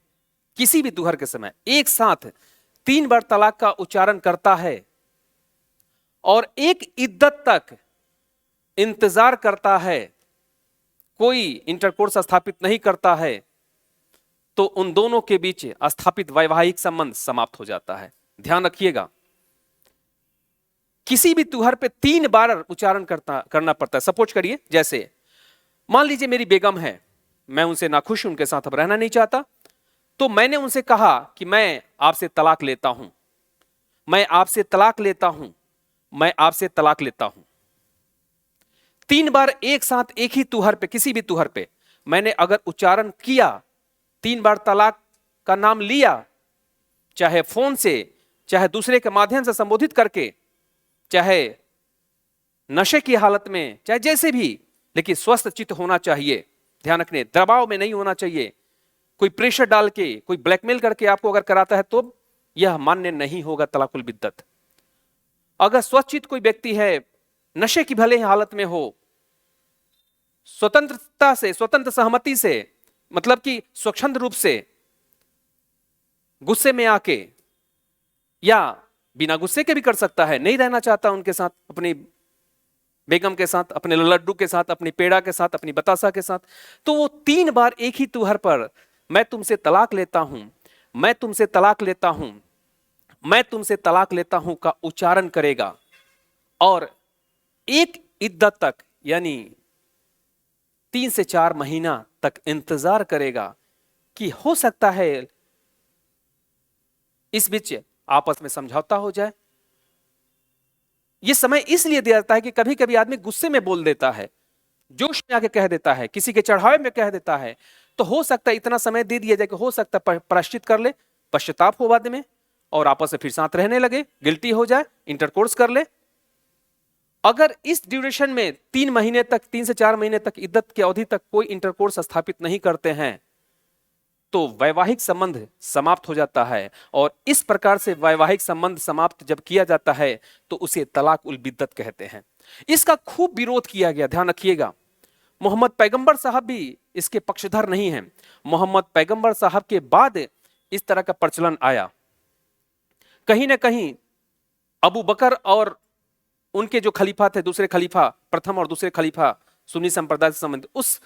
किसी भी तुहर के समय एक साथ तीन बार तलाक का उच्चारण करता है और एक इद्दत तक इंतजार करता है, कोई इंटरकोर्स स्थापित नहीं करता है, तो उन दोनों के बीच स्थापित वैवाहिक संबंध समाप्त हो जाता है। ध्यान रखिएगा, किसी भी तुहर पे तीन बार उच्चारण करना पड़ता है। सपोज करिए, जैसे मान लीजिए मेरी बेगम है, मैं उनसे नाखुश हूं, उनके साथ अब रहना नहीं चाहता, तो मैंने उनसे कहा कि मैं आपसे तलाक लेता हूं, मैं आपसे तलाक लेता हूं, मैं आपसे तलाक लेता हूं। तीन बार एक साथ एक ही तुहर पे, किसी भी तुहर पे मैंने अगर उच्चारण किया, तीन बार तलाक का नाम लिया, चाहे फोन से, चाहे दूसरे के माध्यम से संबोधित करके, चाहे नशे की हालत में, चाहे जैसे भी, लेकिन स्वस्थ चित्त होना चाहिए। ध्यान रखने, दबाव में नहीं होना चाहिए। कोई प्रेशर डाल के, कोई ब्लैकमेल करके आपको अगर कराता है तो यह मान्य नहीं होगा तलाकुल बिद्दत। अगर स्वचित कोई व्यक्ति है, नशे की भले ही हालत में हो, स्वतंत्रता से, स्वतंत्र सहमति से, मतलब कि स्वच्छंद रूप से, गुस्से में आके, या बिना गुस्से के भी कर सकता है, नहीं रहना चाहता उनके साथ, अपनी बेगम के साथ, अपने लड्डू के साथ, अपनी पेड़ा के साथ, अपनी बतासा के साथ, तो वो तीन बार एक ही तुहर पर मैं तुमसे तलाक लेता हूं, मैं तुमसे तलाक लेता हूं, मैं तुमसे तलाक लेता हूं का उच्चारण करेगा और एक इद्दत तक यानी 3 से 4 महीना तक इंतजार करेगा कि हो सकता है इस बीच आपस में समझौता हो जाए। यह समय इसलिए दिया जाता है कि कभी कभी आदमी गुस्से में बोल देता है, जोश में आके कह देता है, किसी के चढ़ावे में कह देता है, तो हो सकता है इतना समय दे दिया जाए कि हो सकता है प्रायश्चित कर ले, पश्चाताप हो बाद में और आपस में फिर साथ रहने लगे, गिल्टी हो जाए, इंटरकोर्स कर ले। अगर इस ड्यूरेशन में 3 महीने तक, 3 से 4 महीने तक, इद्दत की अवधि तक कोई इंटरकोर्स स्थापित नहीं करते हैं तो वैवाहिक संबंध समाप्त हो जाता है। और इस प्रकार से वैवाहिक संबंध समाप्त जब किया जाता है तो उसे तलाक उल बिद्दत कहते हैं। इसका खूब विरोध किया गया, ध्यान रखिएगा। मोहम्मद पैगंबर साहब भी इसके पक्षधर नहीं हैं। मोहम्मद पैगंबर साहब के बाद इस तरह का प्रचलन आया। कहीं ना कहीं अबू बकर और उनके जो खलीफा थे, दूसरे खलीफा, प्रथम और दूसरे खलीफा सुन्नी संप्रदाय से संबंधित, उस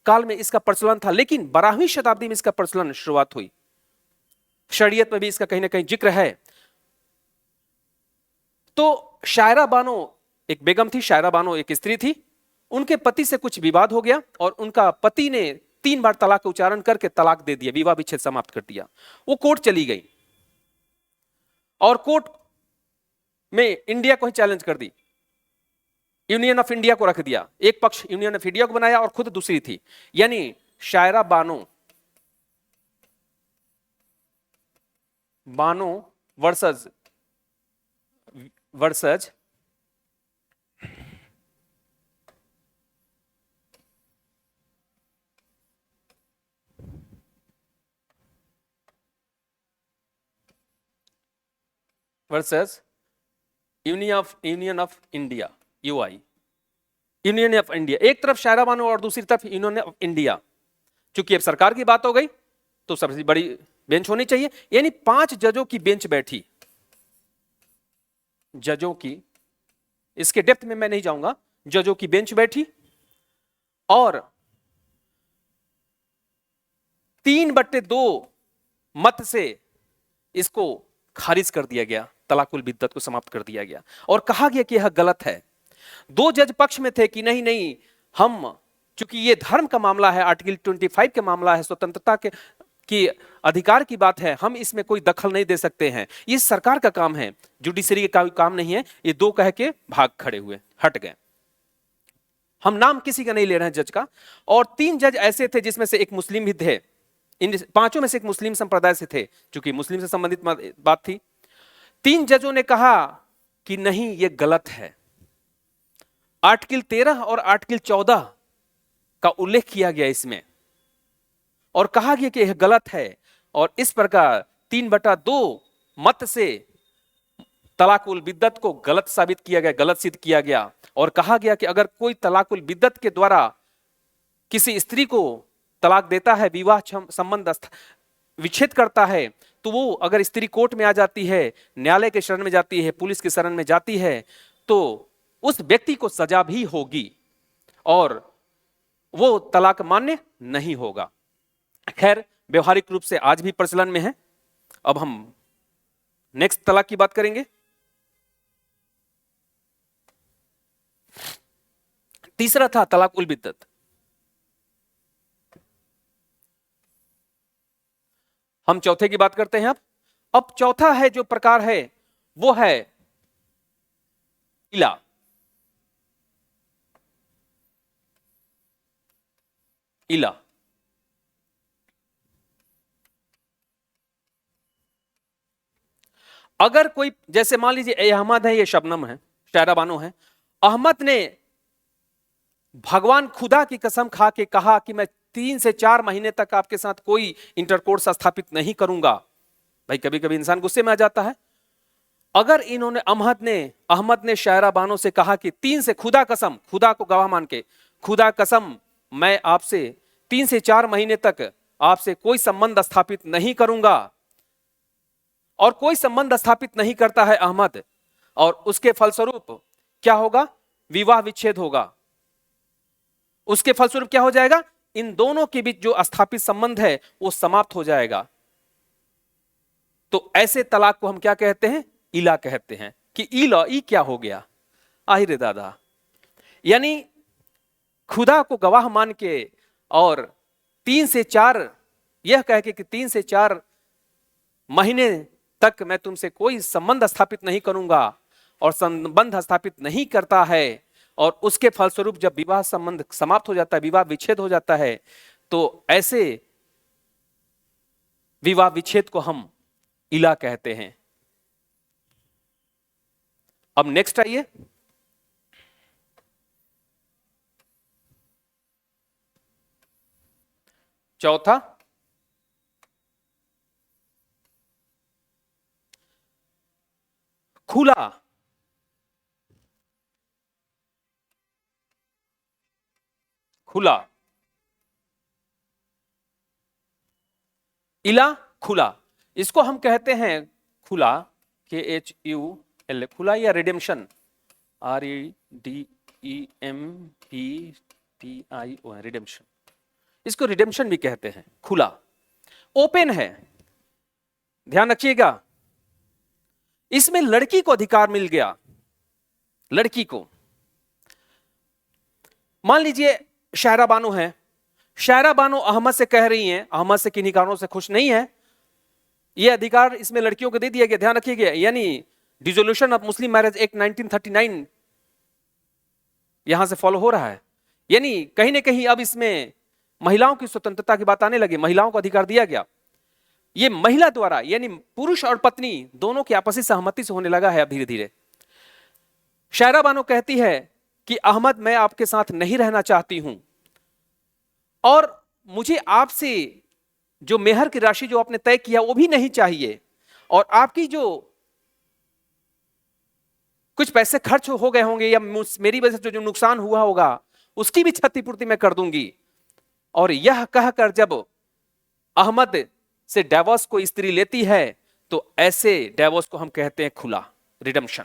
काल में इसका प्रचलन था, लेकिन 12वीं शताब्दी में इसका प्रचलन शुरुआत हुई। शरीयत में भी इसका कहीं ना कहीं जिक्र है। तो शायरा बानो एक बेगम थी, शायरा बानो एक स्त्री थी, उनके पति से कुछ विवाद हो गया और उनका पति ने 3 बार तलाक का उच्चारण करके तलाक दे दिया, विवाह विच्छेद समाप्त कर दिया। वो कोर्ट चली गई और कोर्ट में इंडिया को ही चैलेंज कर दी, यूनियन ऑफ इंडिया को रख दिया। एक पक्ष यूनियन ऑफ इंडिया को बनाया और खुद दूसरी थी, यानी Shayara Bano versus Union of India, UI, Union of India. एक तरफ शायरा बानो और दूसरी तरफ यूनियन ऑफ इंडिया। चूंकि अब सरकार की बात हो गई तो सबसे बड़ी बेंच होनी चाहिए, यानी 5 जजों की बेंच बैठी, जजों की, इसके डेप्थ में मैं नहीं जाऊंगा, जजों की बेंच बैठी और 3/2 मत से इसको खारिज कर दिया गया, तलाकुल बिद्दत को समाप्त कर दिया गया और कहा गया कि यह गलत है। 2 जज पक्ष में थे कि नहीं नहीं, हम चूंकि ये धर्म का मामला है, आर्टिकल 25 के मामला है, स्वतंत्रता के की अधिकार की बात है, हम इसमें कोई दखल नहीं दे सकते हैं, ये सरकार का काम है, जुडिशरी का काम नहीं है। ये 2 कह के भाग खड़े हुए, हट गए। हम नाम किसी का नहीं ले रहे हैं जज का। और 3 जज ऐसे थे जिसमें से एक मुस्लिम भी थे, इन 5 में से एक मुस्लिम संप्रदाय से थे, चूंकि मुस्लिम से संबंधित बात थी। 3 जजों ने कहा कि नहीं, ये गलत है। आर्टिकल 13 और आर्टिकल 14 का उल्लेख किया गया इसमें और कहा गया कि यह गलत है और इस प्रकार 3/2 मत से तलाकुल बिद्दत को गलत साबित किया गया, गलत सिद्ध किया गया। और कहा गया कि अगर कोई तलाकुल बिद्दत के द्वारा किसी स्त्री को तलाक देता है, विवाह संबंध विच्छेद करता है, तो वो अगर स्त्री कोर्ट में आ जाती है, न्यायालय के शरण में जाती है, पुलिस के शरण में जाती है, तो उस व्यक्ति को सजा भी होगी और वो तलाक मान्य नहीं होगा। खैर, व्यवहारिक रूप से आज भी प्रचलन में है। अब हम नेक्स्ट तलाक की बात करेंगे। तीसरा था तलाक उल बिद्दत। हम चौथे की बात करते हैं। अब चौथा है जो प्रकार है वो है इला। इला अगर कोई, जैसे मान लीजिए ये अहमद है, ये शबनम है, शायरा बानो है। अहमद ने भगवान खुदा की कसम खा के कहा कि मैं 3 से 4 महीने तक आपके साथ कोई इंटरकोर्स स्थापित नहीं करूंगा। भाई कभी कभी इंसान गुस्से में आ जाता है। अगर इन्होंने अहमद ने शायरा बानो से कहा कि 3 से, खुदा कसम, खुदा को गवाह मान के, खुदा कसम मैं आपसे 3 से 4 महीने तक आपसे कोई संबंध स्थापित नहीं करूंगा, और कोई संबंध स्थापित नहीं करता है अहमद, और उसके फलस्वरूप क्या होगा? विवाह विच्छेद होगा। उसके फलस्वरूप क्या हो जाएगा? इन दोनों के बीच जो स्थापित संबंध है वो समाप्त हो जाएगा। तो ऐसे तलाक को हम क्या कहते हैं? इला कहते हैं। कि इला, ई क्या हो गया? आहिरे दादा, यानी खुदा को गवाह मान के और 3 से 4 यह कह के कि 3 से 4 महीने तक मैं तुमसे कोई संबंध स्थापित नहीं करूंगा, और संबंध स्थापित नहीं करता है, और उसके फलस्वरूप जब विवाह संबंध समाप्त हो जाता है, विवाह विच्छेद हो जाता है, तो ऐसे विवाह विच्छेद को हम इला कहते हैं। अब नेक्स्ट आइए, चौथा, खुला। खुला, इला, खुला, इसको हम कहते हैं खुला, KHUL, खुला, या रिडेम्पशन, REDEMPTIO, रिडेम्पशन, इसको रिडेम्पशन भी कहते हैं। खुला, ओपन है, ध्यान रखिएगा। इसमें लड़की को अधिकार मिल गया। लड़की को, मान लीजिए शायरा बानो है, शायरा बानो अहमद से कह रही हैं, अहमद से किन्हीं कारणों से खुश नहीं है, यह अधिकार इसमें लड़कियों को दे दिया गया। ध्यान रखिएगा, यानी dissolution of Muslim marriage act 1939 यहां से फॉलो हो रहा है। यानी कहीं ना कहीं अब इसमें महिलाओं की स्वतंत्रता की बात आने लगी, महिलाओं को अधिकार दिया गया। यह महिला द्वारा, यानी पुरुष और पत्नी दोनों की आपसी सहमति से होने लगा है अब धीरे धीरे। शायरा बानो कहती है कि अहमद, मैं आपके साथ नहीं रहना चाहती हूं, और मुझे आपसे जो मेहर की राशि जो आपने तय किया वो भी नहीं चाहिए, और आपकी जो कुछ पैसे खर्च हो गए होंगे या मेरी वजह से जो नुकसान हुआ होगा उसकी भी क्षतिपूर्ति मैं कर दूंगी। और यह कहकर जब अहमद से डिवोर्स को स्त्री लेती है, तो ऐसे डिवोर्स को हम कहते हैं खुला, रिडम्पशन।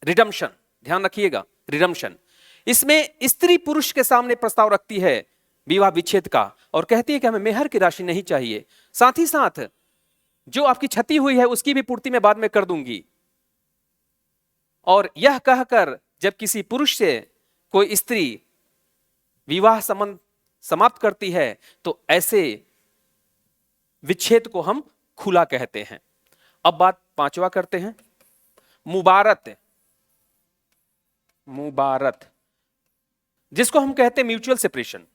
रिडम्पशन, ध्यान रखिएगा, रिडम्पशन। इसमें स्त्री पुरुष के सामने प्रस्ताव रखती है विवाह विच्छेद का, और कहती है कि हमें मेहर की राशि नहीं चाहिए, साथ ही साथ जो आपकी क्षति हुई है उसकी भी पूर्ति मैं बाद में कर दूंगी। और यह कहकर जब किसी पुरुष से कोई स्त्री विवाह संबंध समाप्त करती है, तो ऐसे विच्छेद को हम खुला कहते हैं। अब बात पांचवा करते हैं, मुबारत। मुबारत, जिसको हम कहते हैं म्यूचुअल सेपरेशन।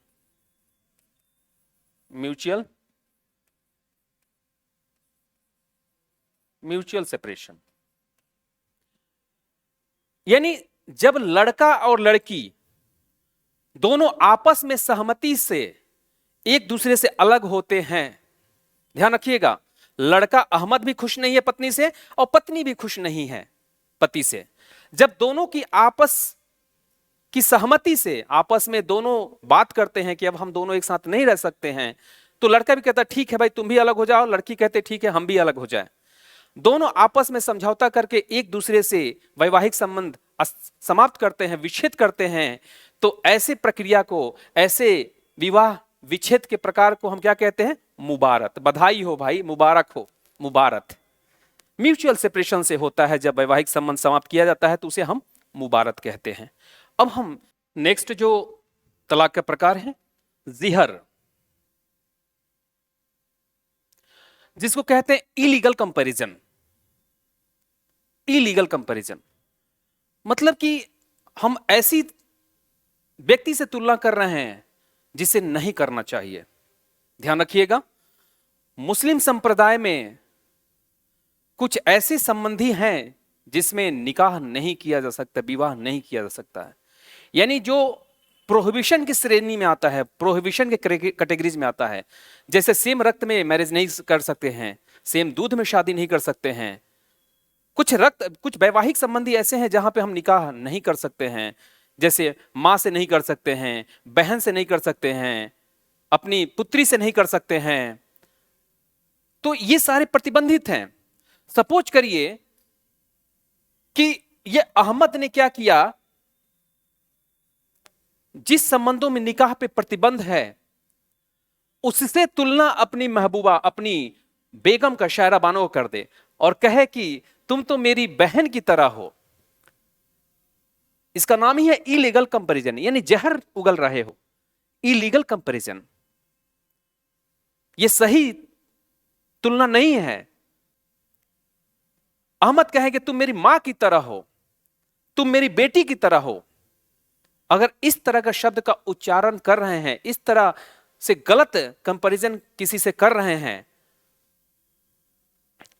म्यूचुअल सेपरेशन, यानी जब लड़का और लड़की दोनों आपस में सहमति से एक दूसरे से अलग होते हैं। ध्यान रखिएगा, लड़का अहमद भी खुश नहीं है पत्नी से, और पत्नी भी खुश नहीं है पति से। जब दोनों की आपस की सहमति से आपस में दोनों बात करते हैं कि अब हम दोनों एक साथ नहीं रह सकते हैं, तो लड़का भी कहता ठीक है भाई तुम भी अलग हो जाओ, लड़की कहते ठीक है हम भी अलग हो जाए। दोनों आपस में समझौता करके एक दूसरे से वैवाहिक संबंध समाप्त करते हैं, विच्छेद करते हैं। तो ऐसे प्रक्रिया को, ऐसे विवाह विच्छेद के प्रकार को हम क्या कहते हैं? मुबारत। बधाई हो भाई, मुबारक हो, मुबारक। म्यूचुअल सेपरेशन से होता है, जब वैवाहिक संबंध समाप्त किया जाता है तो उसे हम मुबारत कहते हैं। अब हम नेक्स्ट जो तलाक का प्रकार है, जिहर, जिसको कहते हैं इलीगल कंपैरिजन। इलीगल कंपैरिजन मतलब कि हम ऐसी व्यक्ति से तुलना कर रहे हैं जिसे नहीं करना चाहिए। ध्यान रखिएगा, मुस्लिम संप्रदाय में कुछ ऐसे संबंधी हैं जिसमें निकाह नहीं किया जा सकता, विवाह नहीं किया जा सकता है। यानी जो प्रोहिबिशन की श्रेणी में आता है, प्रोहिबिशन के कैटेगरीज में आता है। जैसे सेम रक्त में मैरिज नहीं कर सकते हैं, सेम दूध में शादी नहीं कर सकते हैं। कुछ वैवाहिक संबंधी ऐसे हैं जहां पे हम निकाह नहीं कर सकते हैं, जैसे मां से नहीं कर सकते हैं, बहन से नहीं कर सकते हैं, अपनी पुत्री से नहीं कर सकते हैं। तो ये सारे प्रतिबंधित हैं। सपोज करिए कि ये अहमद ने क्या किया, जिस संबंधों में निकाह पे प्रतिबंध है उससे तुलना अपनी महबूबा, अपनी बेगम का शायरा बानो कर दे और कहे कि तुम तो मेरी बहन की तरह हो, इसका नाम ही है इलीगल कंपैरिजन, यानी जहर उगल रहे हो, इलीगल कंपैरिजन। ये सही तुलना नहीं है। अहमद कहे कि तुम मेरी मां की तरह हो, तुम मेरी बेटी की तरह हो। अगर इस तरह का शब्द का उच्चारण कर रहे हैं, इस तरह से गलत कंपैरिजन किसी से कर रहे हैं,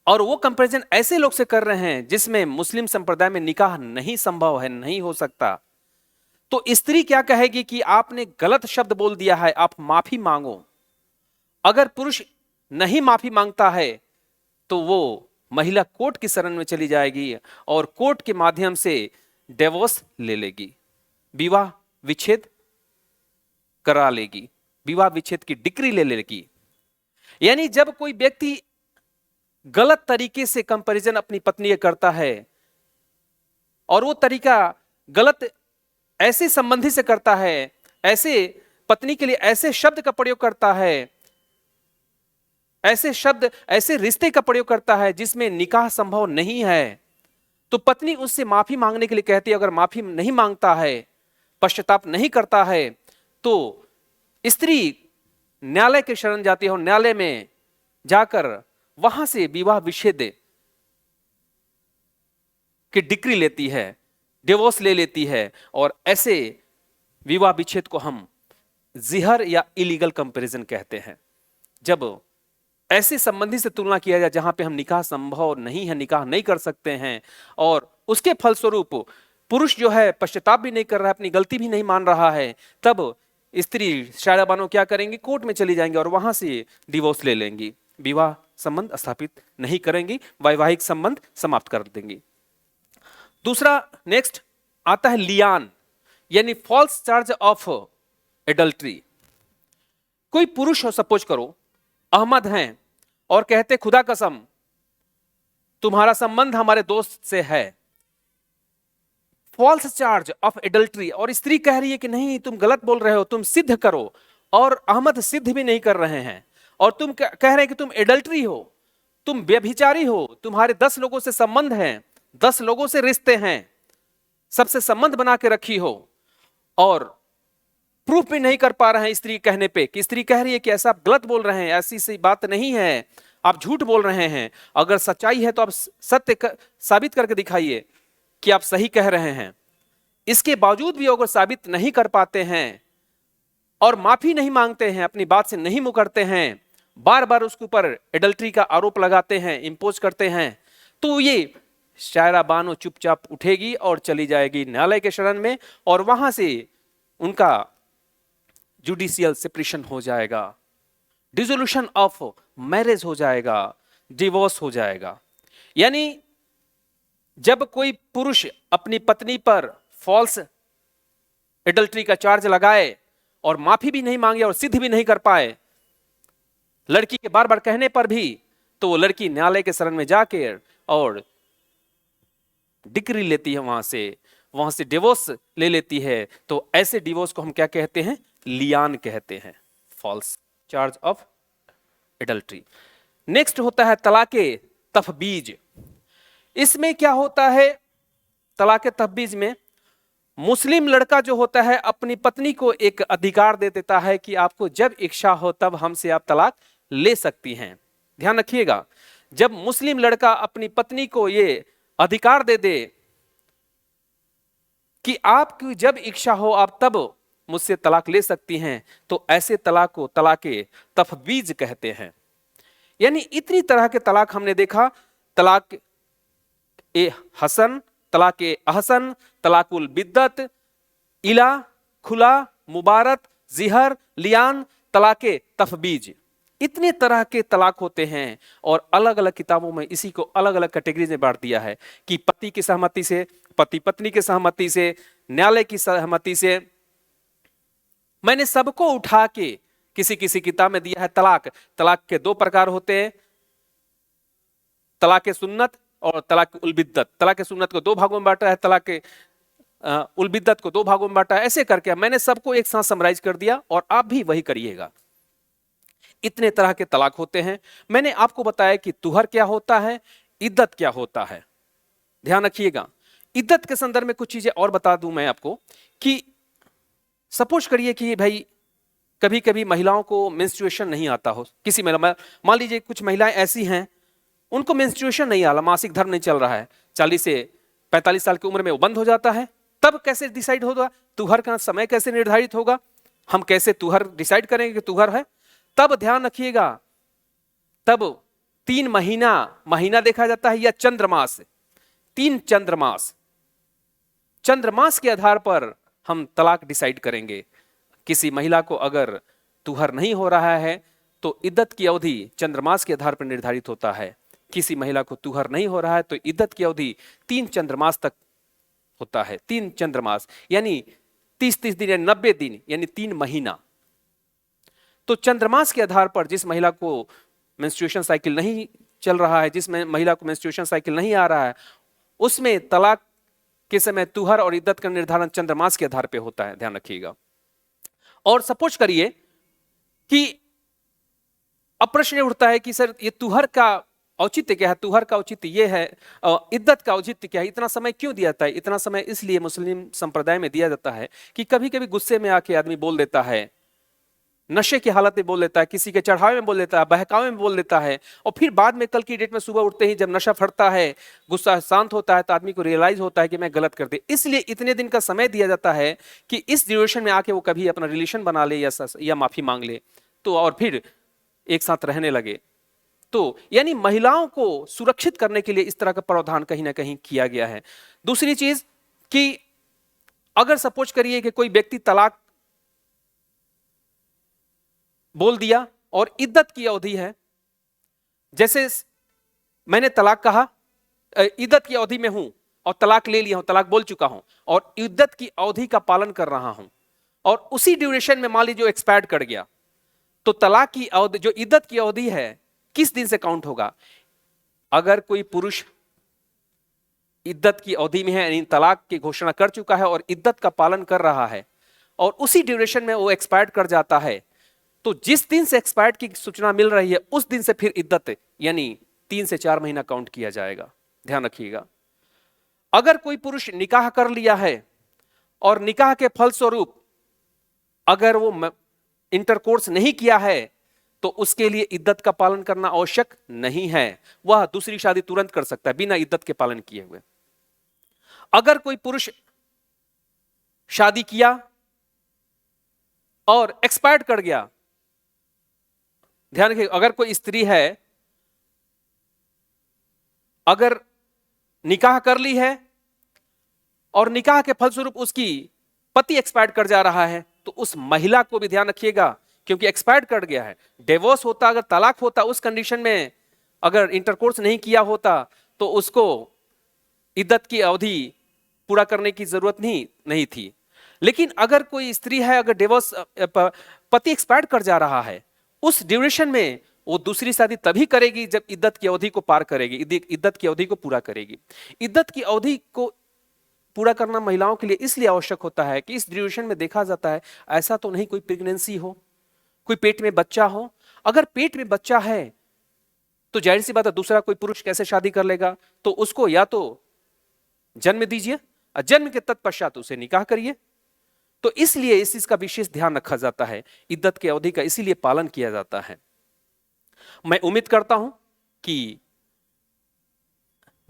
और वो कंपैरिजन ऐसे लोग से कर रहे हैं जिसमें मुस्लिम संप्रदाय में निकाह नहीं संभव है, नहीं हो सकता, तो स्त्री क्या कहेगी कि आपने गलत शब्द बोल दिया है, आप माफी मांगो। अगर पुरुष नहीं माफी मांगता है तो वो महिला कोर्ट की शरण में चली जाएगी और कोर्ट के माध्यम से डिवोर्स ले लेगी, विवाह विच्छेद करा लेगी, विवाह विच्छेद की डिक्री ले लेगी। यानी जब कोई व्यक्ति गलत तरीके से कंपैरिजन अपनी पत्नी से करता है और वो तरीका गलत ऐसे संबंधी से करता है, ऐसे पत्नी के लिए ऐसे शब्द का प्रयोग करता है, ऐसे शब्द ऐसे रिश्ते का प्रयोग करता है जिसमें निकाह संभव नहीं है, तो पत्नी उससे माफी मांगने के लिए कहती है। अगर माफी नहीं मांगता है, पश्चाताप नहीं करता है, तो स्त्री न्यायालय के शरण जाती है और न्यायालय में जाकर वहां से विवाह विच्छेद की डिक्री लेती है, डिवोर्स ले लेती है। और ऐसे विवाह विच्छेद को हम जिहर या इलीगल कंपैरिजन कहते हैं। जब ऐसे संबंधी से तुलना किया जाए जहां पे हम निकाह संभव नहीं है, निकाह नहीं कर सकते हैं, और उसके फलस्वरूप पुरुष जो है पश्चाताप भी नहीं कर रहा है, अपनी गलती भी नहीं मान रहा है, तब स्त्री शायरा बानो क्या करेंगी, कोर्ट में चली जाएंगी और वहां से डिवोर्स ले लेंगी, विवाह संबंध स्थापित नहीं करेंगी, वैवाहिक संबंध समाप्त कर देंगी। दूसरा नेक्स्ट आता है लियान, यानी फॉल्स चार्ज ऑफ एडल्ट्री। कोई पुरुष हो, सपोज करो अहमद हैं और कहते खुदा कसम तुम्हारा संबंध हमारे दोस्त से है, फॉल्स चार्ज ऑफ एडल्ट्री, और स्त्री कह रही है कि नहीं तुम गलत बोल रहे हो, तुम सिद्ध करो, और अहमद सिद्ध भी नहीं कर रहे हैं, और तुम कह रहे हैं कि तुम एडल्ट्री हो, तुम व्यभिचारी हो, तुम्हारे 10 लोगों से संबंध हैं, 10 लोगों से रिश्ते हैं, सबसे संबंध बना के रखी हो, और प्रूफ भी नहीं कर पा रहे हैं स्त्री कहने पे, कि स्त्री कह रही है कि ऐसा आप गलत बोल रहे हैं, ऐसी सी बात नहीं है, आप झूठ बोल रहे हैं, अगर सच्चाई है तो आप सत्य साबित करके दिखाइए कि आप सही कह रहे हैं। इसके बावजूद भी अगर साबित नहीं कर पाते हैं और माफी नहीं मांगते हैं, अपनी बात से नहीं मुकरते हैं, बार बार उसके ऊपर एडल्ट्री का आरोप लगाते हैं, इंपोज करते हैं, तो ये शायरा बानो चुपचाप उठेगी और चली जाएगी न्यायालय के शरण में, और वहां से उनका जुडिशियल सेपरेशन हो जाएगा, डिसोल्यूशन ऑफ मैरिज हो जाएगा, डिवोर्स हो जाएगा। यानी जब कोई पुरुष अपनी पत्नी पर फॉल्स एडल्ट्री का चार्ज लगाए और माफी भी नहीं मांगे और सिद्ध भी नहीं कर पाए, लड़की के बार बार कहने पर भी, तो वो लड़की न्यायालय के शरण में जाके और डिक्री लेती है, वहां से डिवोर्स ले लेती है। तो ऐसे डिवोर्स को हम क्या कहते हैं, लियान कहते हैं, false charge of adultery. Next होता है तलाके तफबीज। इसमें क्या होता है, तलाके तफबीज में मुस्लिम लड़का जो होता है अपनी पत्नी को एक अधिकार दे देता है कि आपको जब इच्छा हो तब हमसे आप तलाक ले सकती हैं। ध्यान रखिएगा, जब मुस्लिम लड़का अपनी पत्नी को ये अधिकार दे दे कि आपकी जब इच्छा हो आप तब मुझसे तलाक ले सकती हैं, तो ऐसे तलाक को तलाके तफबीज कहते हैं। यानी इतनी तरह के तलाक हमने देखा, तलाक ए हसन, तलाक ए अहसन, तलाकुल बिद्दत, इला, खुला, मुबारक, जिहर, लियान, तलाके तफबीज, इतने तरह के तलाक होते हैं। और अलग अलग किताबों में इसी को अलग अलग कैटेगरीज में बांट दिया है कि पति की सहमति से, पति पत्नी की सहमति से, न्यायालय की सहमति से। मैंने सबको उठा के किसी किसी किताब में दिया है। तलाक, तलाक के 2 प्रकार होते हैं, तलाक सुन्नत और तलाक उल बिद्दत। तलाक सुन्नत को 2 भागों में बांटा है, तलाक उल बिद्दत को 2 भागों में बांटा है। ऐसे करके मैंने सबको एक साथ समराइज कर दिया और आप भी वही करिएगा। इतने तरह के तलाक होते हैं। मैंने आपको बताया कि तुहर क्या होता है, इद्दत क्या होता है। ध्यान रखिएगा। इद्दत के संदर्भ में कुछ चीजें और बता दूं मैं आपको कि सपोज करिए कि भाई कभी कभी महिलाओं को मेंस्ट्रुएशन नहीं आता हो, किसी महिला, मान लीजिए कुछ महिलाएं ऐसी हैं उनको मेंस्ट्रुएशन नहीं आ रहा, मासिक धर्म नहीं चल रहा है, 40 से 45 साल की उम्र में वो बंद हो जाता है। तब कैसे डिसाइड होगा, तुहर का समय कैसे निर्धारित होगा, हम कैसे तुहर डिसाइड करेंगे कि तुहर है। तब ध्यान रखिएगा, तब 3 महीना देखा जाता है या चंद्रमास, 3 चंद्रमास के आधार पर हम तलाक डिसाइड करेंगे। किसी महिला को अगर तुहर नहीं हो रहा है तो इद्दत की अवधि चंद्रमास के आधार पर निर्धारित होता है। किसी महिला को तुहर नहीं हो रहा है तो इद्दत की अवधि 3 चंद्रमास तक होता है। 3 चंद्रमास यानी 30 दिन यानी 90 दिन यानी 3 महीना। तो चंद्रमास के आधार पर जिस महिला को मेंस्ट्रुएशन साइकिल नहीं चल रहा है, जिस महिला को मेंस्ट्रुएशन साइकिल नहीं आ रहा है, उसमें तलाक के समय तुहर और इद्दत का निर्धारण चंद्रमास के आधार पर होता है। ध्यान रखिएगा। और सपोज करिए कि अब प्रश्न उठता है कि सर ये तुहर का औचित्य क्या है, तुहर का औचित्य ये है, इद्दत का औचित्य क्या है, इतना समय क्यों दिया जाता है। इतना समय इसलिए मुस्लिम संप्रदाय में दिया जाता है कि कभी कभी गुस्से में आके आदमी बोल देता है, नशे की हालत में बोल देता है, किसी के चढ़ावे में बोल देता है, बहकावे में बोल देता है, और फिर बाद में कल की डेट में सुबह उठते ही जब नशा फटता है, गुस्सा शांत होता है, तो आदमी को रियलाइज होता है कि मैं गलत कर दे। इसलिए इतने दिन का समय दिया जाता है कि इस ड्यूरेशन में आके वो कभी अपना रिलेशन बना ले या माफी मांग ले, तो और फिर एक साथ रहने लगे। तो यानी महिलाओं को सुरक्षित करने के लिए इस तरह का प्रावधान कहीं ना कहीं किया गया है। दूसरी चीज कि अगर सपोज करिए कि कोई व्यक्ति तलाक बोल दिया और इद्दत की अवधि है, जैसे मैंने तलाक कहा, इद्दत की अवधि में हूं और तलाक ले लिया हूं, तलाक बोल चुका हूं और इद्दत की अवधि का पालन कर रहा हूं, और उसी ड्यूरेशन में मान लीजिए एक्सपायर्ड कर गया, तो तलाक की अवधि, जो इद्दत की अवधि है, किस दिन से काउंट होगा। अगर कोई पुरुष इद्दत की अवधि में है, यानी तलाक की घोषणा कर चुका है और इद्दत का पालन कर रहा है, और उसी ड्यूरेशन में वो एक्सपायर्ड कर जाता है, तो जिस दिन से एक्सपायर्ड की सूचना मिल रही है उस दिन से फिर इद्दत यानी 3 से 4 महीना काउंट किया जाएगा। ध्यान रखिएगा। अगर कोई पुरुष निकाह कर लिया है और निकाह के फलस्वरूप अगर वो इंटरकोर्स नहीं किया है तो उसके लिए इद्दत का पालन करना आवश्यक नहीं है, वह दूसरी शादी तुरंत कर सकता है बिना इद्दत के पालन किए हुए। अगर कोई पुरुष शादी किया और एक्सपायर्ड कर गया, ध्यान रखिए, अगर कोई स्त्री है, अगर निकाह कर ली है और निकाह के फलस्वरूप उसकी पति एक्सपायर्ड कर जा रहा है, तो उस महिला को भी ध्यान रखिएगा, क्योंकि एक्सपायर्ड कर गया है। डिवोर्स होता, अगर तलाक होता, उस कंडीशन में अगर इंटरकोर्स नहीं किया होता तो उसको इद्दत की अवधि पूरा करने की जरूरत नहीं थी। लेकिन अगर कोई स्त्री है, अगर डिवोर्स पति एक्सपायर्ड कर जा रहा है, उस ड्यूरेशन में वो दूसरी शादी तभी करेगी जब इद्दत की अवधि को पार करेगी, इद्दत की अवधि को पूरा करेगी। इद्दत की अवधि को पूरा करना महिलाओं के लिए इसलिए आवश्यक होता है कि इस ड्यूरेशन में देखा जाता है ऐसा तो नहीं कोई प्रेगनेंसी हो, कोई पेट में बच्चा हो। अगर पेट में बच्चा है तो जाहिर सी बात है दूसरा कोई पुरुष कैसे शादी कर लेगा, तो उसको या तो जन्म दीजिए और जन्म के तत्पश्चात उसे निकाह करिए। तो इसलिए इस चीज का विशेष ध्यान रखा जाता है, इद्दत की अवधि का इसीलिए पालन किया जाता है। मैं उम्मीद करता हूं कि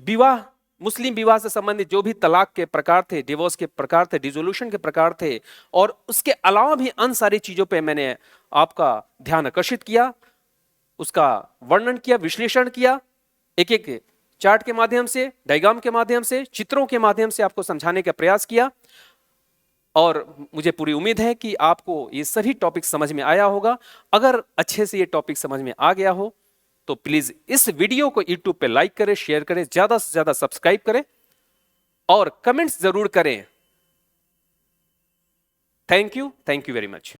विवाह, मुस्लिम विवाह से संबंधित जो भी तलाक के प्रकार थे, डिवोर्स के प्रकार थे, डिसोल्यूशन के प्रकार थे, और उसके अलावा भी अन्य सारी चीजों पे मैंने आपका ध्यान आकर्षित किया, उसका वर्णन किया, विश्लेषण किया, एक एक चार्ट के माध्यम से, डायग्राम के माध्यम से, चित्रों के माध्यम से आपको समझाने का प्रयास किया। और मुझे पूरी उम्मीद है कि आपको ये सभी टॉपिक समझ में आया होगा। अगर अच्छे से ये टॉपिक समझ में आ गया हो तो प्लीज इस वीडियो को YouTube पे लाइक करें, शेयर करें, ज्यादा से ज्यादा सब्सक्राइब करें और कमेंट्स जरूर करें। Thank you very much.